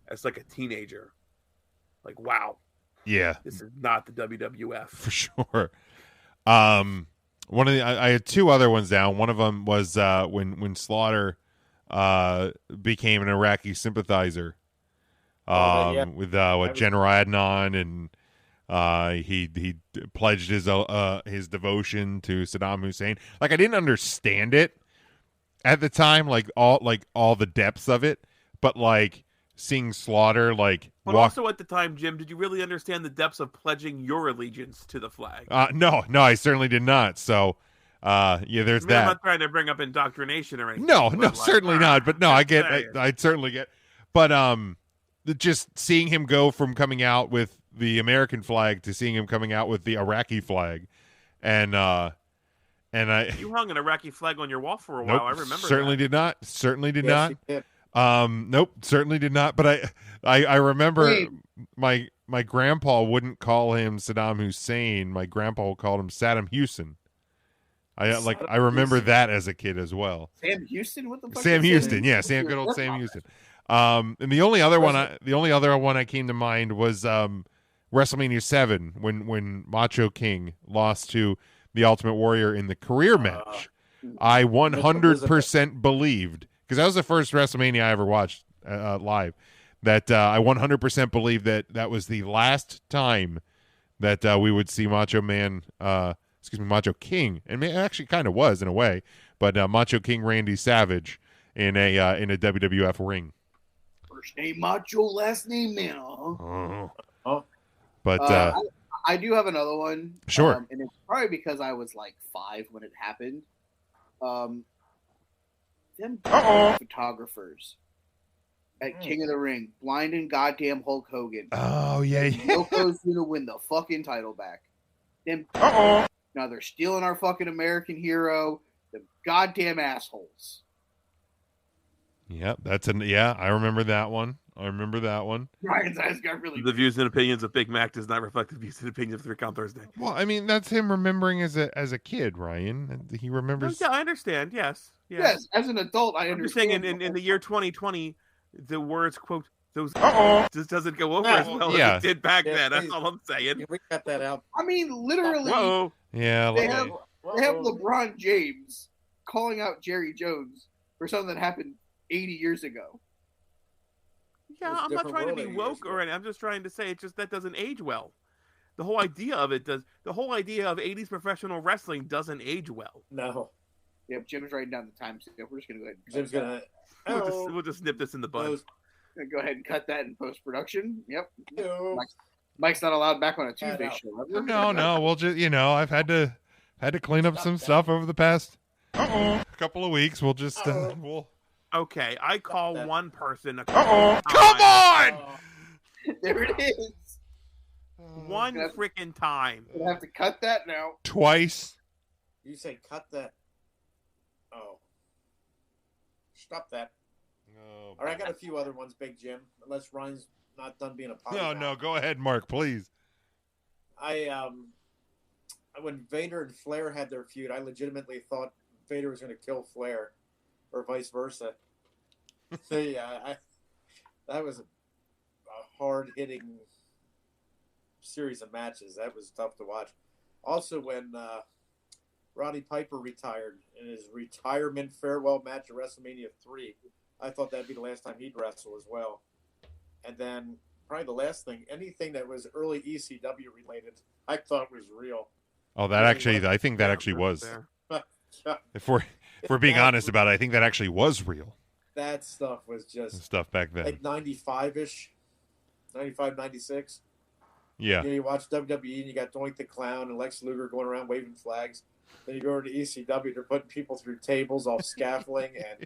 as like a teenager. Like, wow. Yeah. This is not the WWF. For sure. One of I had two other ones down. One of them was when Slaughter became an Iraqi sympathizer. With General Adnan, and he pledged his devotion to Saddam Hussein. Like, I didn't understand it at the time, like all the depths of it, but like seeing Slaughter But also at the time, Jim, did you really understand the depths of pledging your allegiance to the flag? No, I certainly did not. So there's that. I'm not trying to bring up indoctrination or anything. No, certainly not. But no, I certainly get. But just seeing him go from coming out with the American flag to seeing him coming out with the Iraqi flag, and you hung an Iraqi flag on your wall for a nope, while. I remember. Certainly that. did not. Certainly did Yes, not. you did. Nope, certainly did not. But I remember my grandpa wouldn't call him Saddam Hussein. My grandpa called him Saddam Houston. I remember that as a kid as well. Sam Houston, what the fuck? Sam Houston, yeah, good old Sam Houston. And the only other one I came to mind was WrestleMania 7 when Macho King lost to the Ultimate Warrior in the career match. I 100% believed, because that was the first WrestleMania I ever watched live, that I 100% believed that was the last time that we would see Macho King, and it actually kind of was in a way, but Macho King Randy Savage in a WWF ring. First name Macho, last name Man. But I do have another one. Sure. And it's probably because I was like 5 when it happened. Them photographers at King of the Ring, blinding goddamn Hulk Hogan. Oh yeah. Yoko's gonna win the fucking title back. Them. Now they're stealing our fucking American hero. The goddamn assholes. Yep, I remember that one. Ryan's eyes got really. The views and opinions of Big Mac does not reflect the views and opinions of 3 Count Thursday. Well, I mean, that's him remembering as a kid, Ryan. He remembers. Oh, yeah, I understand. Yes. Yes, as an adult, I understand. I'm just saying in the year 2020, the words, quote, those just doesn't go over as well as it did back then. That's all I'm saying. We cut that out. I mean, literally. Whoa. Yeah. They have LeBron James calling out Jerry Jones for something that happened 80 years ago. Yeah, I'm not trying to be woke or anything. I'm just trying to say that doesn't age well. The whole idea of 80s professional wrestling doesn't age well. No. Yep, Jim's writing down the time. So we're just gonna go ahead. Jim's gonna. We'll just nip this in the bud. Go ahead and cut that in post production. Yep. No. Mike's not allowed back on a Tuesday show. No. We'll just I've had to clean up some stuff over the past couple of weeks. We'll just Okay, I call one person. Come on! There it is. One freaking time. We'll have to cut that now. Twice. You say cut that. Oh. Stop that. No. All right, I got a few other ones, Big Jim. Unless Ryan's not done being a polymath. No. Go ahead, Mark, please. When Vader and Flair had their feud, I legitimately thought Vader was going to kill Flair, or vice versa. So yeah, that was a hard-hitting series of matches. That was tough to watch. Also, when Roddy Piper retired in his retirement farewell match at WrestleMania 3, I thought that'd be the last time he'd wrestle as well. And then probably the last thing, anything that was early ECW related, I thought was real. Oh, I think that actually was. If we're being honest about it, I think that actually was real. That stuff was just stuff back then, like 95-ish, 95, 96. Yeah. You watch WWE and you got Doink the Clown and Lex Luger going around waving flags. Then you go over to ECW, they're putting people through tables off scaffolding and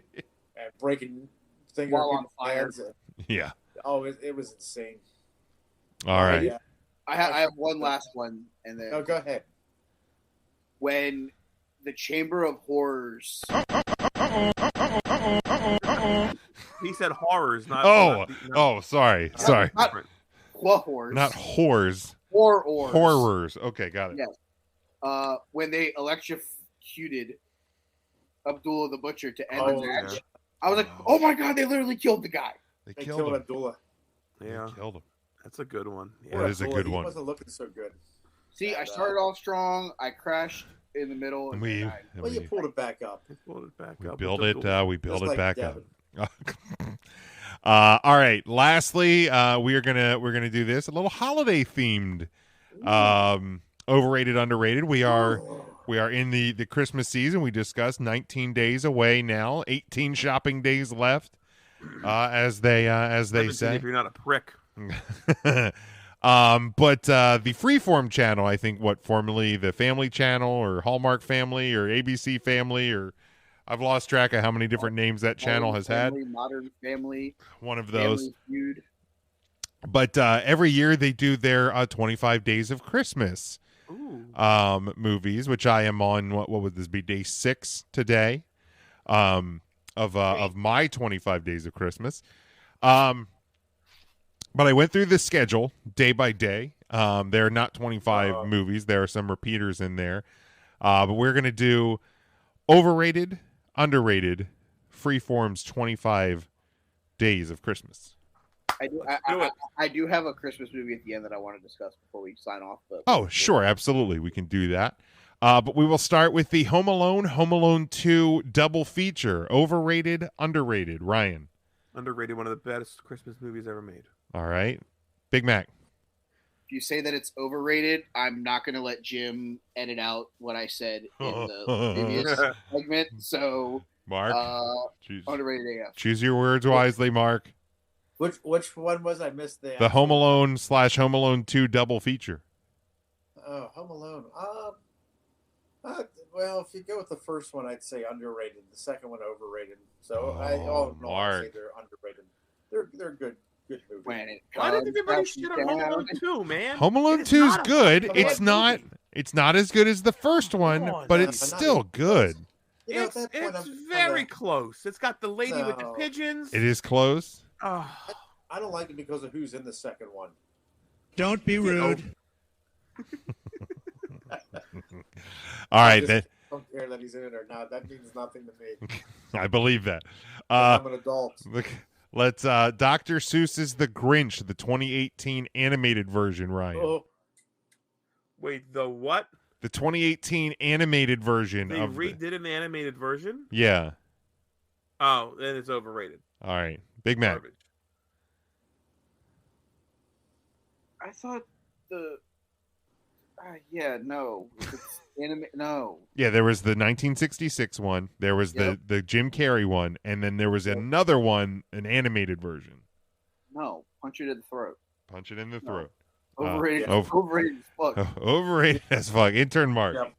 breaking things on fire. Yeah. Oh, it was insane. All right. Yeah. I have one last one, and then go ahead. When the Chamber of Horrors He said horrors, not. Sorry. Not horrors. Not whores. Horrors. Horrors. Okay, got it. Yes. When they electrocuted Abdullah the Butcher to end the match, yeah. I was like, "Oh my god, they literally killed the guy." They killed him. Abdullah. Yeah, They killed him. that's a good one. Yeah. That is a good He one. wasn't looking so good. See, I started off strong. I crashed in the middle. And We Well, you pulled it back up. They pulled it back we up. build with it. the- We build Just it like back up. Devin. All right. Lastly, we're gonna do this a little holiday themed. Overrated, underrated. We are in the Christmas season. We discussed 19 days away now. 18 shopping days left. As they say. If you're not a prick. But the Freeform channel, I think, formerly the Family Channel or Hallmark Family or ABC Family, or I've lost track of how many different names that channel has had. Modern Family, one of those. Family Feud. But every year they do their 25 Days of Christmas movies, which I am on. What would this be? Day 6 today of my 25 Days of Christmas. But I went through the schedule day by day. There are not 25 movies. There are some repeaters in there. But we're going to do overrated, underrated, Freeform's 25 Days of Christmas. I do have a Christmas movie at the end that I want to discuss before we sign off. But sure. Absolutely. We can do that. But we will start with the Home Alone 2 double feature. Overrated, underrated. Ryan. Underrated, one of the best Christmas movies ever made. All right. Big Mac. If you say that it's overrated, I'm not going to let Jim edit out what I said in the previous segment. So, Mark, underrated AF. Choose your words wisely, Mark. Which one was I missed? The Home Alone / Home Alone 2 double feature. Oh, Home Alone. Well, if you go with the first one, I'd say underrated. The second one, overrated. So I'd say they're underrated. They're good movies. Why did everybody shit on Home Alone 2, man? Home Alone 2 is good. It's not as good as the first one, but it's still good. It's very close. It's got the lady with the pigeons. It is close. Oh. I don't like it because of who's in the second one. Don't be rude. All right, I then. don't care that he's in it or not. That means nothing to me. I believe that. I'm an adult. Let's Dr. Seuss's The Grinch, the 2018 animated version, Ryan. Oh. Wait, the what? The 2018 animated version. They redid an animated version? Yeah. Oh, then it's overrated. All right. Big Mac. Garbage. I thought no. No. Yeah, there was the 1966 one. There was the Jim Carrey one, and then there was another one, an animated version. No, punch it in the throat. Punch it in the throat. Overrated. Overrated as fuck. Overrated as fuck. Intern Mark. Yep.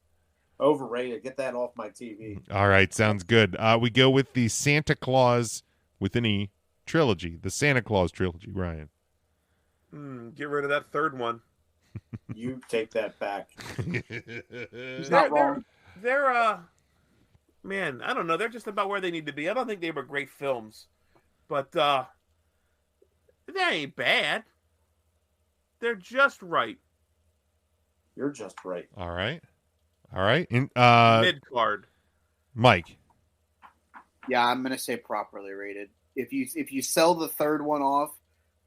Overrated. Get that off my TV. All right, sounds good. We go with the Santa Claus with an E trilogy, the Santa Claus trilogy, Ryan. Get rid of that third one. You take that back. He's not wrong. They're man, I don't know. They're just about where they need to be. I don't think they were great films, but they ain't bad. They're just right. You're just right. All right. Mid card. Mike. Yeah, I'm gonna say properly rated. If you sell the third one off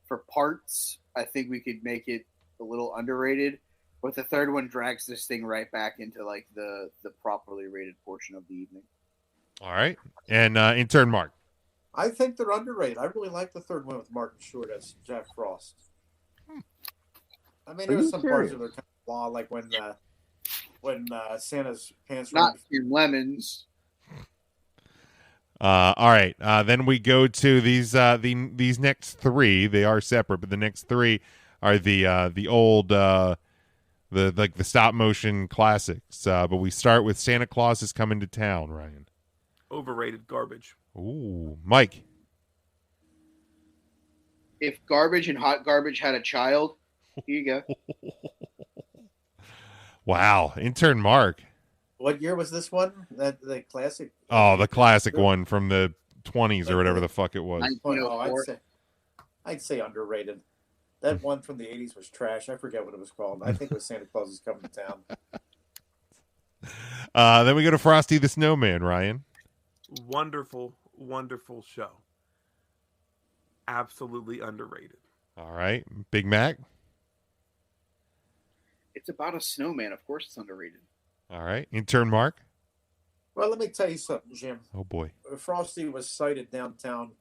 for parts, I think we could make it a little underrated. But the third one drags this thing right back into like the properly rated portion of the evening. All right. And intern Mark. I think they're underrated. I really like the third one with Martin Short as Jack Frost. I mean, there was some parts of it kind of flaw, like when Santa's pants were not in lemons. All right. Then we go to these next three. They are separate, but the next three are the old the stop motion classics. But we start with Santa Claus is Coming to Town. Ryan. Overrated garbage. Ooh, Mike. If Garbage and Hot Garbage had a child, here you go. Wow, intern Mark. What year was this one? The classic? Oh, the classic one from the 20s or whatever the fuck it was. 1904. I'd say underrated. That one from the 80s was trash. I forget what it was called. I think it was Santa Claus is Coming to Town. Then we go to Frosty the Snowman, Ryan. Wonderful, wonderful show. Absolutely underrated. All right. Big Mac. It's about a snowman. Of course, it's underrated. All right. Intern Mark. Well, let me tell you something, Jim. Oh, boy. Frosty was cited downtown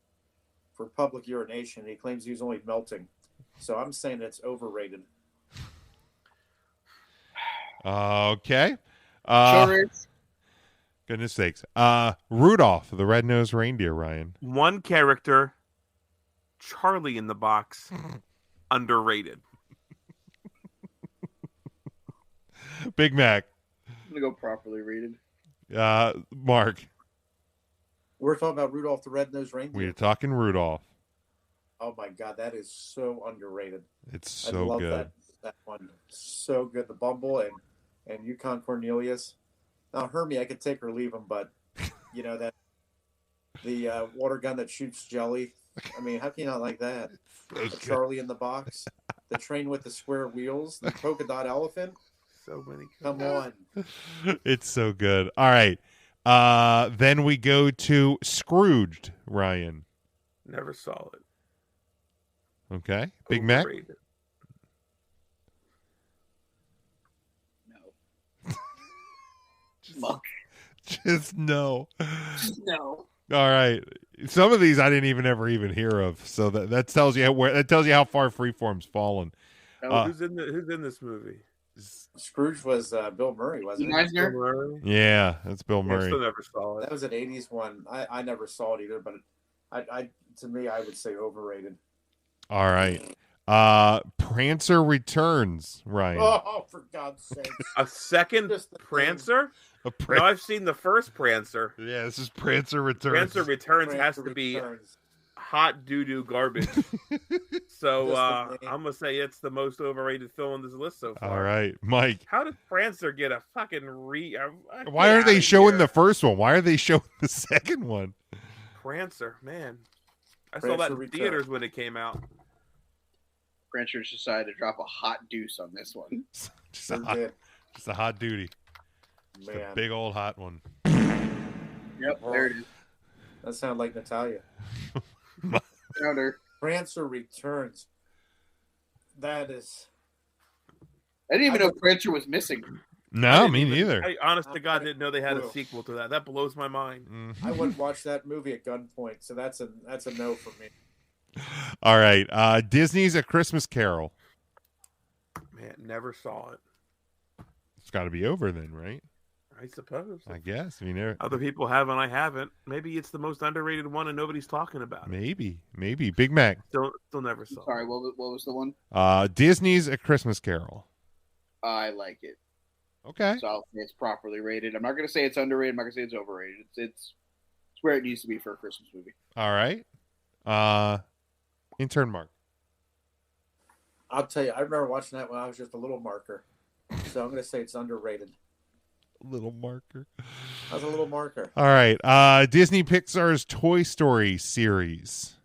for public urination. He claims he was only melting. So I'm saying it's overrated. Okay. Goodness sakes. Rudolph, the red-nosed reindeer, Ryan. One character, Charlie in the Box, underrated. Big Mac. I'm going to go properly rated. Mark. We're talking about Rudolph the Red-Nosed Reindeer. We're talking Rudolph. Oh, my God. That is so underrated. It's so I love good. That one. So good. The Bumble and Yukon Cornelius. Now, Hermie, I could take or leave him, but, that the water gun that shoots jelly. I mean, how can you not like that? Charlie in the Box. The train with the square wheels. The polka dot elephant. So many. Come on. It's so good. All right. Then we go to Scrooged, Ryan. Never saw it. Okay. Big Mac. No. Muck. Just no. No. All right. Some of these I didn't ever even hear of. So that tells you how far Freeform's fallen. Who's in this movie? Scrooge was Bill Murray, wasn't it? Bill Murray? Yeah, that's Bill Murray. I still never saw it. That was an 80s one. I never saw it either, but to me, I would say overrated. All right. Prancer Returns, Ryan. Oh, for God's sake. A second Prancer? No, I've seen the first Prancer. Yeah, this is Prancer Returns. Prancer Returns has to be hot doo-doo garbage. So I'm going to say it's the most overrated film on this list so far. All right, Mike. How did Prancer get a fucking Why are they showing the first one? Why are they showing the second one? Prancer, man. I saw that in theaters when it came out. Prancer's decided to drop a hot deuce on this one. just a hot duty. Just a big old hot one. Yep, there it is. That sounded like Natalia. Counter. Prancer Returns. That is. I didn't even know Prancer was missing. No, me neither. I honest to God didn't know they had a sequel to that. That blows my mind. I wouldn't watch that movie at gunpoint, so that's a no for me. All right. Disney's A Christmas Carol. Man, never saw it. It's got to be over then, right? I suppose. I guess. Other people have and I haven't. Maybe it's the most underrated one and nobody's talking about it. Maybe. Big Mac. Still never saw. Sorry, what was the one? Disney's A Christmas Carol. I like it. Okay. So I'll say it's properly rated. I'm not going to say it's underrated. I'm not going to say it's overrated. It's where it needs to be for a Christmas movie. All right. Intern Mark. I'll tell you, I remember watching that when I was just a little marker. So I'm going to say it's underrated. Little marker. I was a little marker. All right. Disney Pixar's Toy Story series.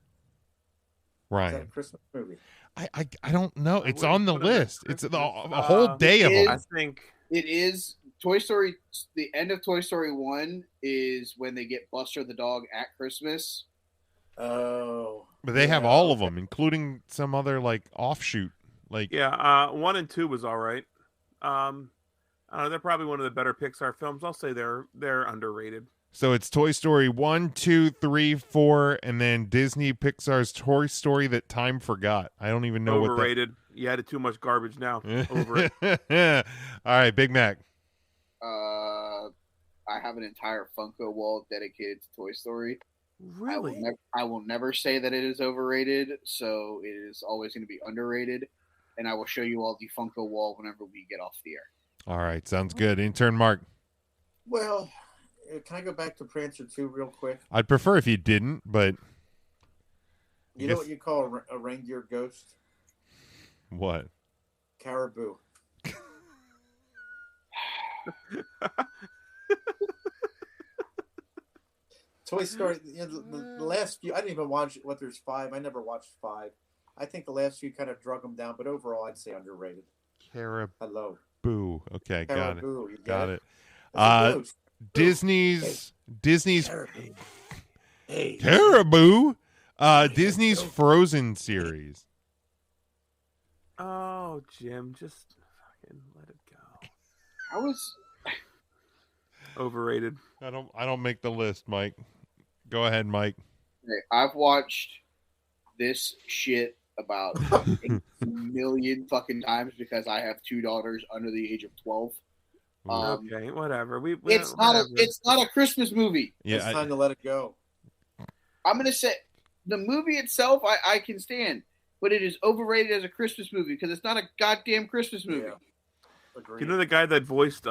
Ryan. Is that a Christmas movie? I don't know. It's on the list. It's a whole day of them. I think it is. Toy Story. The end of Toy Story 1 is when they get Buster the dog at Christmas. Oh. But they have all of them, including some other offshoot. 1 and 2 was all right. They're probably one of the better Pixar films. I'll say they're underrated. So it's Toy Story 1, 2, 3, 4, and then Disney Pixar's Toy Story that time forgot. I don't even know overrated. You added too much garbage now. Over it. All right, Big Mac. I have an entire Funko wall dedicated to Toy Story. Really? I will never say that it is overrated, so it is always going to be underrated. And I will show you all the Funko wall whenever we get off the air. All right, sounds good. Intern Mark. Well, can I go back to Prancer 2 real quick? I'd prefer if you didn't, but... You know what you call a reindeer ghost? What? Caribou. Toy Story. You know, the last few, I didn't even watch what. There's 5. I never watched 5. I think the last few kind of drug them down, but overall, I'd say underrated. Caribou. Hello. Okay, Caribou. got it. That's a ghost. Disney's Hey. Caribou. Disney's Frozen series. Oh, Jim, just fucking let it go. I was Overrated. I don't make the list, Mike. Go ahead, Mike. I've watched this shit about 8 million fucking times because I have 2 daughters under the age of 12. Okay, whatever. It's not a Christmas movie. Yeah, It's time to let it go. I'm gonna say the movie itself I can stand, but it is overrated as a Christmas movie because it's not a goddamn Christmas movie. Yeah. Agreed. You know the guy that voiced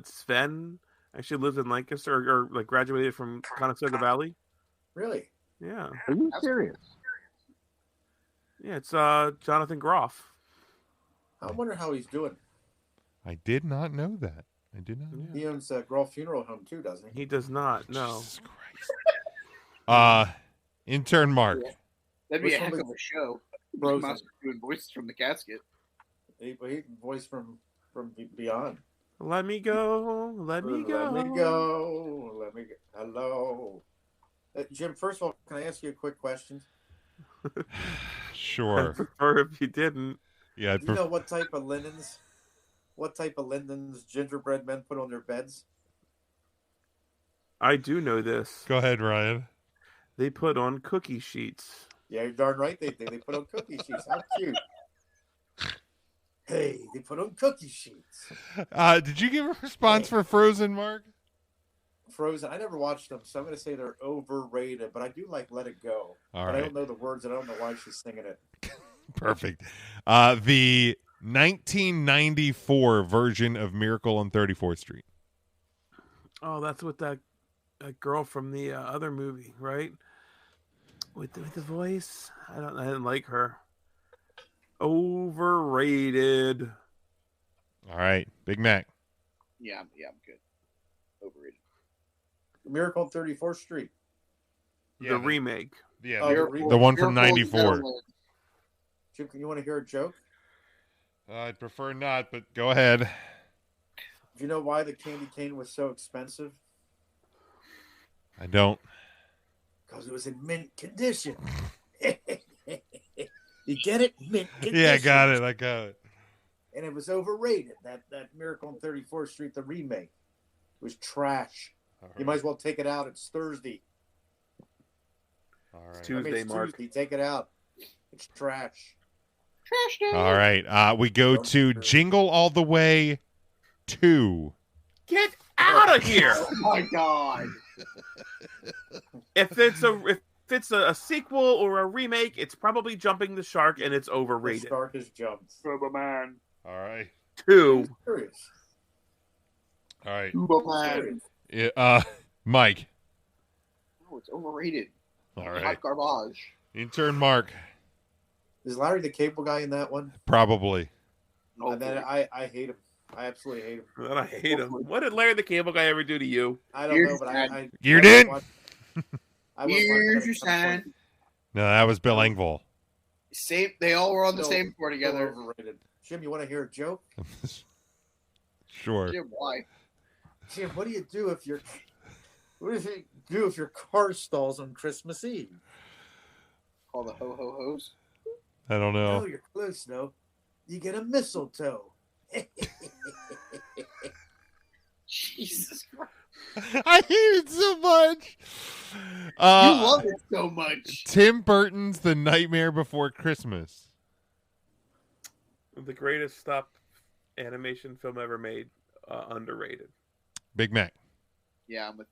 Sven actually lives in Lancaster or like graduated from Conestoga Valley? Really? Yeah. Are you serious? Yeah, it's Jonathan Groff. I wonder how he's doing. I did not know that. I did not know. He owns that Groff Funeral Home too, doesn't he? He does not, no. Jesus Christ. Intern Mark. Yeah. That'd be Which a heck one of a show. Frozen. Monster doing voices from the casket. He voiced from Beyond. Let me go. Let me go. Let me go. Let me go. Hello. Jim, first of all, can I ask you a quick question? Sure. I'd prefer if you didn't. Yeah. Do you know what type of linens gingerbread men put on their beds? I do know this. Go ahead, Ryan. They put on cookie sheets. Yeah, you're darn right they do. They put on cookie sheets. How cute. Hey, they put on cookie sheets. Did you give a response for Frozen, Mark? Frozen. I never watched them, so I'm going to say they're overrated. But I do like Let It Go. All but right. I don't know the words, and I don't know why she's singing it. Perfect. The 1994 version of Miracle on 34th Street. Oh, that's with that girl from the other movie, right? With the voice. I didn't like her. Overrated. All right, Big Mac. Yeah, I'm good. Overrated. Miracle on 34th Street. The remake. Yeah, Oh, the one from Miracle on 94. Jim, you want to hear a joke? I'd prefer not, but go ahead. Do you know why the candy cane was so expensive? I don't. Because it was in mint condition. You get it? Mint condition. Yeah, I got it. And it was overrated. That Miracle on 34th Street, the remake, was trash. All You might as well take it out. It's Thursday. All right. Tuesday, it's Mark. Tuesday. Take it out. It's trash. Trash day. All right. We go to Jingle All the Way 2. Get out of here! Oh my god. If it's a sequel or a remake, it's probably jumping the shark and it's The overrated. shark has jumped. Superman. All right. 2. Serious. All right. Superman. Yeah, Mike. Oh, it's overrated. All right. Hot garbage. Intern Mark. Is Larry the Cable Guy in that one? Probably. And then I hate him. I absolutely hate him. And I hate him. What did Larry the Cable Guy ever do to you? I don't know, but I You did? Here's your sign. No, that was Bill Engvall. Same. They all were on the same floor together. Overrated. Jim, you want to hear a joke? Sure. Jim, why? Jim, what do you do if your car stalls on Christmas Eve? Call the ho ho hos. I don't know. No, you're close, though. You get a mistletoe. Jesus Christ. I hate it so much. You love it so much. Tim Burton's The Nightmare Before Christmas. The greatest stop animation film ever made. Underrated. Big Mac. Yeah, I'm with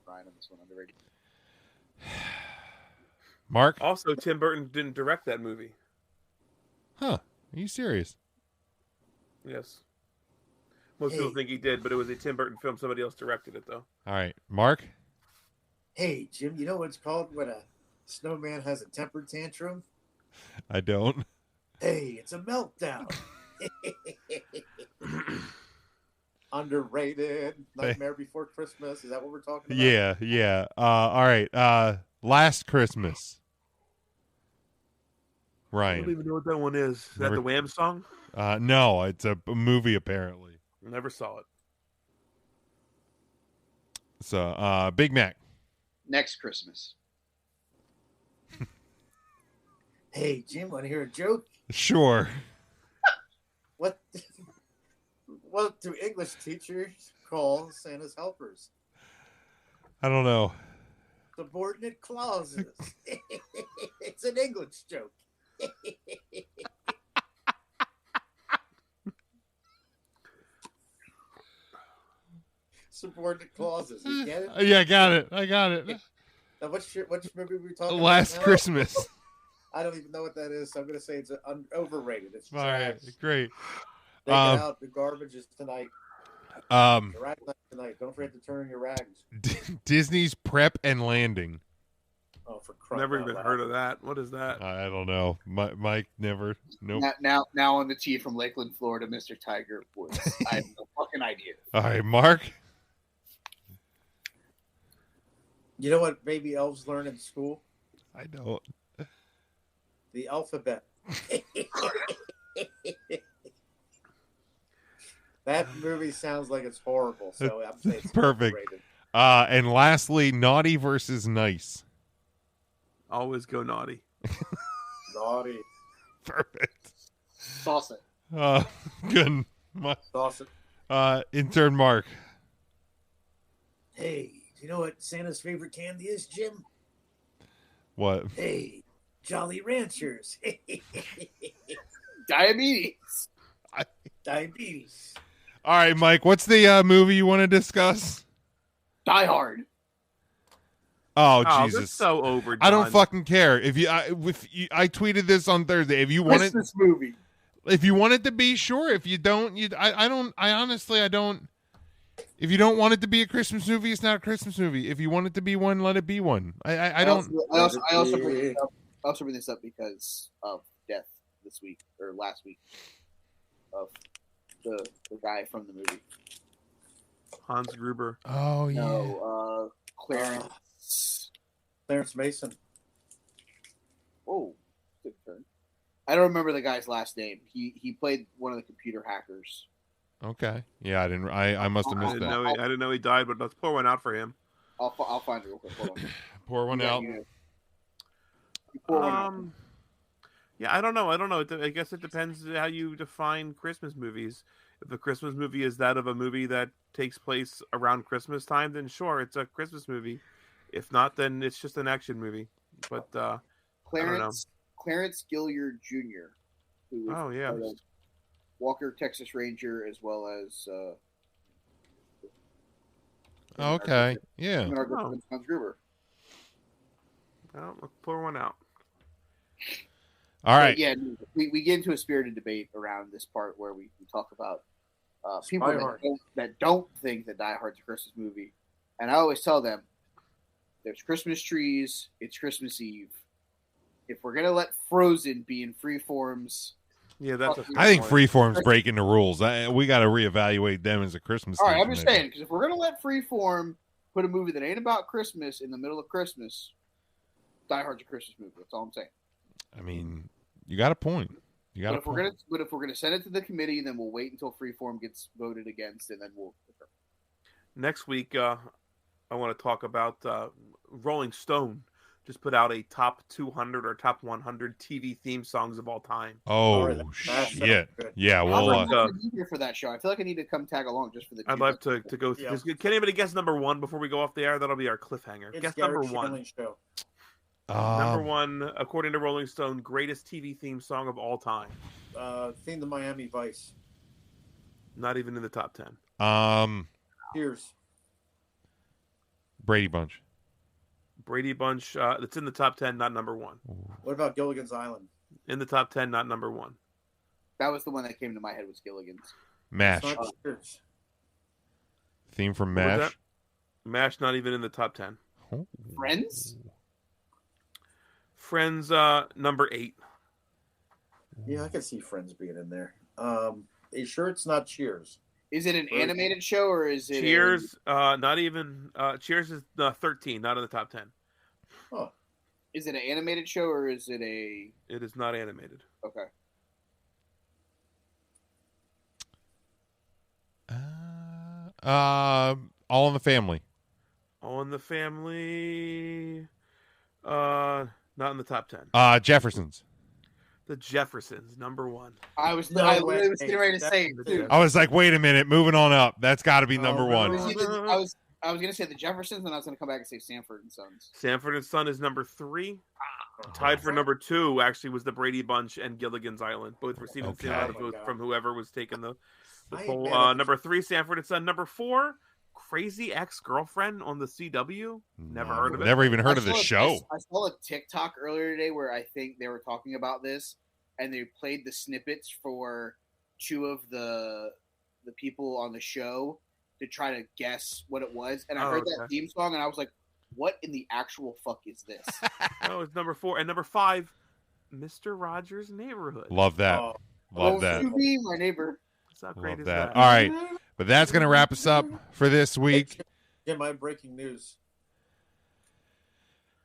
Ryan on this one. Underrated. Mark? Also, Tim Burton didn't direct that movie. Huh. Are you serious? Yes. Most people think he did, but it was a Tim Burton film. Somebody else directed it, though. All right. Mark? Hey, Jim, you know what it's called when a snowman has a temper tantrum? I don't. Hey, it's a meltdown. Underrated. Nightmare Before Christmas. Is that what we're talking about? Yeah, yeah. All right. Last Christmas. Ryan. I don't even know what that one is. Is that the Wham song? No, it's a movie apparently. Never saw it. So, Big Mac. Next Christmas. Hey, Jim, want to hear a joke? Sure. What do English teachers call Santa's helpers? I don't know. Subordinate clauses. It's an English joke. Subordinate clauses. You get it? Yeah, I got it. Now, which movie were we talking Last about now? Christmas. I don't even know what that is, so I'm going to say it's overrated. It's All right, trash. great. Take it out. The garbage is tonight. Your rag night tonight. Don't forget to turn in your rags. Disney's Prep and Landing. Oh, for crying Never out even loud. heard of that. What is that? I don't know. Mike never. Nope. Now on the tee from Lakeland, Florida, Mr. Tiger Woods. I have no fucking idea. All right, Mark. You know what baby elves learn in school? I don't. The alphabet. That movie sounds like it's horrible, so I'm saying it's Perfect. overrated. And lastly, Naughty versus Nice. Always go naughty. Naughty. Perfect. Sauce it. Good. Sauce it. Intern Mark. Hey, do you know what Santa's favorite candy is, Jim? What? Hey, Jolly Ranchers. Diabetes. Diabetes. All right, Mike. What's the movie you want to discuss? Die Hard. Oh, Oh, Jesus! that's so overdone. I don't fucking care. I tweeted this on Thursday. If you want it, Christmas movie. if you want it to be, sure. If you don't, I honestly don't. If you don't want it to be a Christmas movie, it's not a Christmas movie. If you want it to be one, let it be one. I don't. I also bring this up because of death this week or last week of the guy from the movie. Hans Gruber. Oh yeah. No, Clarence. Clarence Mason. Oh, good turn. I don't remember the guy's last name. He played one of the computer hackers. Okay. Yeah, I didn't. I must have I missed didn't that. know. I didn't know he died, but let's pour one out for him. I'll find it real quick. Hold on. Pour one out. You pour one out. Yeah, I don't know. I guess it depends how you define Christmas movies. If the Christmas movie is that of a movie that takes place around Christmas time, then sure, it's a Christmas movie. If not, then it's just an action movie. But Clarence Gilliard Jr., who was Walker, Texas Ranger, as well as Okay. Yeah. Hans Gruber. Well, let's pour one out. All right. But yeah, we get into a spirited debate around this part where we talk about people that don't think that Die Hard's a Christmas movie. And I always tell them, there's Christmas trees, it's Christmas Eve. If we're going to let Frozen be in Freeform's... Yeah, that's. I think Freeform's breaking the rules. We got to reevaluate them as a Christmas. All right, I'm just saying, because if we're going to let Freeform put a movie that ain't about Christmas in the middle of Christmas, Die Hard's a Christmas movie. That's all I'm saying. I mean, you got a point. But if we're gonna send it to the committee, then we'll wait until Freeform gets voted against, and then we'll. Next week, I want to talk about Rolling Stone. Just put out a top 200 or top 100 TV theme songs of all time. Oh shit! Yeah, well, I'm here for that show. I feel like I need to come tag along just for the. I'd love to go through. Yeah. Can anybody guess number one before we go off the air? That'll be our cliffhanger. Guess number one. Show. Number one, according to Rolling Stone, greatest TV theme song of all time. Theme to Miami Vice. Not even in the top 10. Cheers. Brady Bunch. Brady Bunch. It's in the top 10, not number one. What about Gilligan's Island? In the top 10, not number one. That was the one that came to my head was Gilligan's. MASH. Theme from MASH. MASH, not even in the top 10. Oh. Friends. Friends, number 8. Yeah, I can see Friends being in there. Are you sure it's not Cheers? Is it an animated show or is it Cheers? Not even. Cheers is 13, not in the top 10. Oh, Is it an animated show or is it a? It is not animated. Okay. All in the Family. All in the Family. Not in the top 10. Jeffersons. The Jeffersons, number 1. I literally was getting ready to say it too. I was like, wait a minute, moving on up. That's got to be number one. I was gonna say the Jeffersons, and I was gonna come back and say Sanford and Sons. Sanford and Son is number 3. Tied for number 2 actually was the Brady Bunch and Gilligan's Island. Both receiving the same amount of votes from whoever was taking the poll. Number 3, Sanford and Son. Number 4, Crazy Ex-Girlfriend on the CW. Never heard of it. Never even heard of the show. I saw a TikTok earlier today where I think they were talking about this, and they played the snippets for 2 of the people on the show to try to guess what it was. And I heard that theme song, and I was like, what in the actual fuck is this? Oh, it's number 4. And number 5, Mr. Rogers' Neighborhood. Love that. Love that. You be my neighbor. How great Love is that. that? All right. But that's going to wrap us up for this week. Get my breaking news.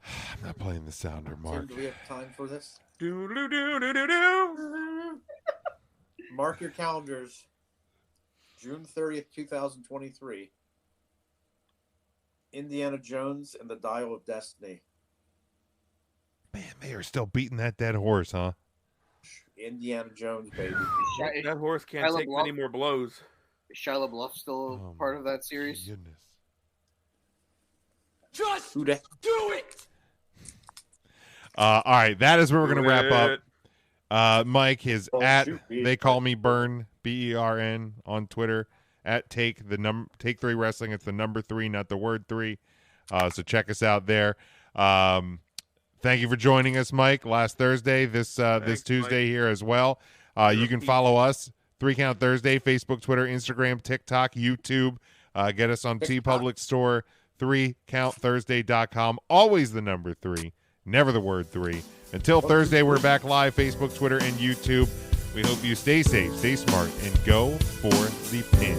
I'm not playing the sounder, Mark. Tim, do we have time for this? Do-do-do-do-do-do. Mark your calendars. June 30th, 2023. Indiana Jones and the Dial of Destiny. Man, they are still beating that dead horse, huh? Indiana Jones, baby. That horse can't take many more blows. Is Shia LaBeouf still part of that series? Goodness. Just do it. All right, that is where we're going to wrap up. Mike is at They Call Me Burn, BERN on Twitter, at Take 3 Wrestling. It's the number 3, not the word 3. So check us out there. Thank you for joining us, Mike. Last Thursday, this Tuesday, Mike, here as well. You can follow us, 3 Count Thursday, Facebook, Twitter, Instagram, TikTok, YouTube. Get us on TeePublic Store, 3countthursday.com. Always the number 3, never the word 3. Until Thursday, we're back live, Facebook, Twitter, and YouTube. We hope you stay safe, stay smart, and go for the pin.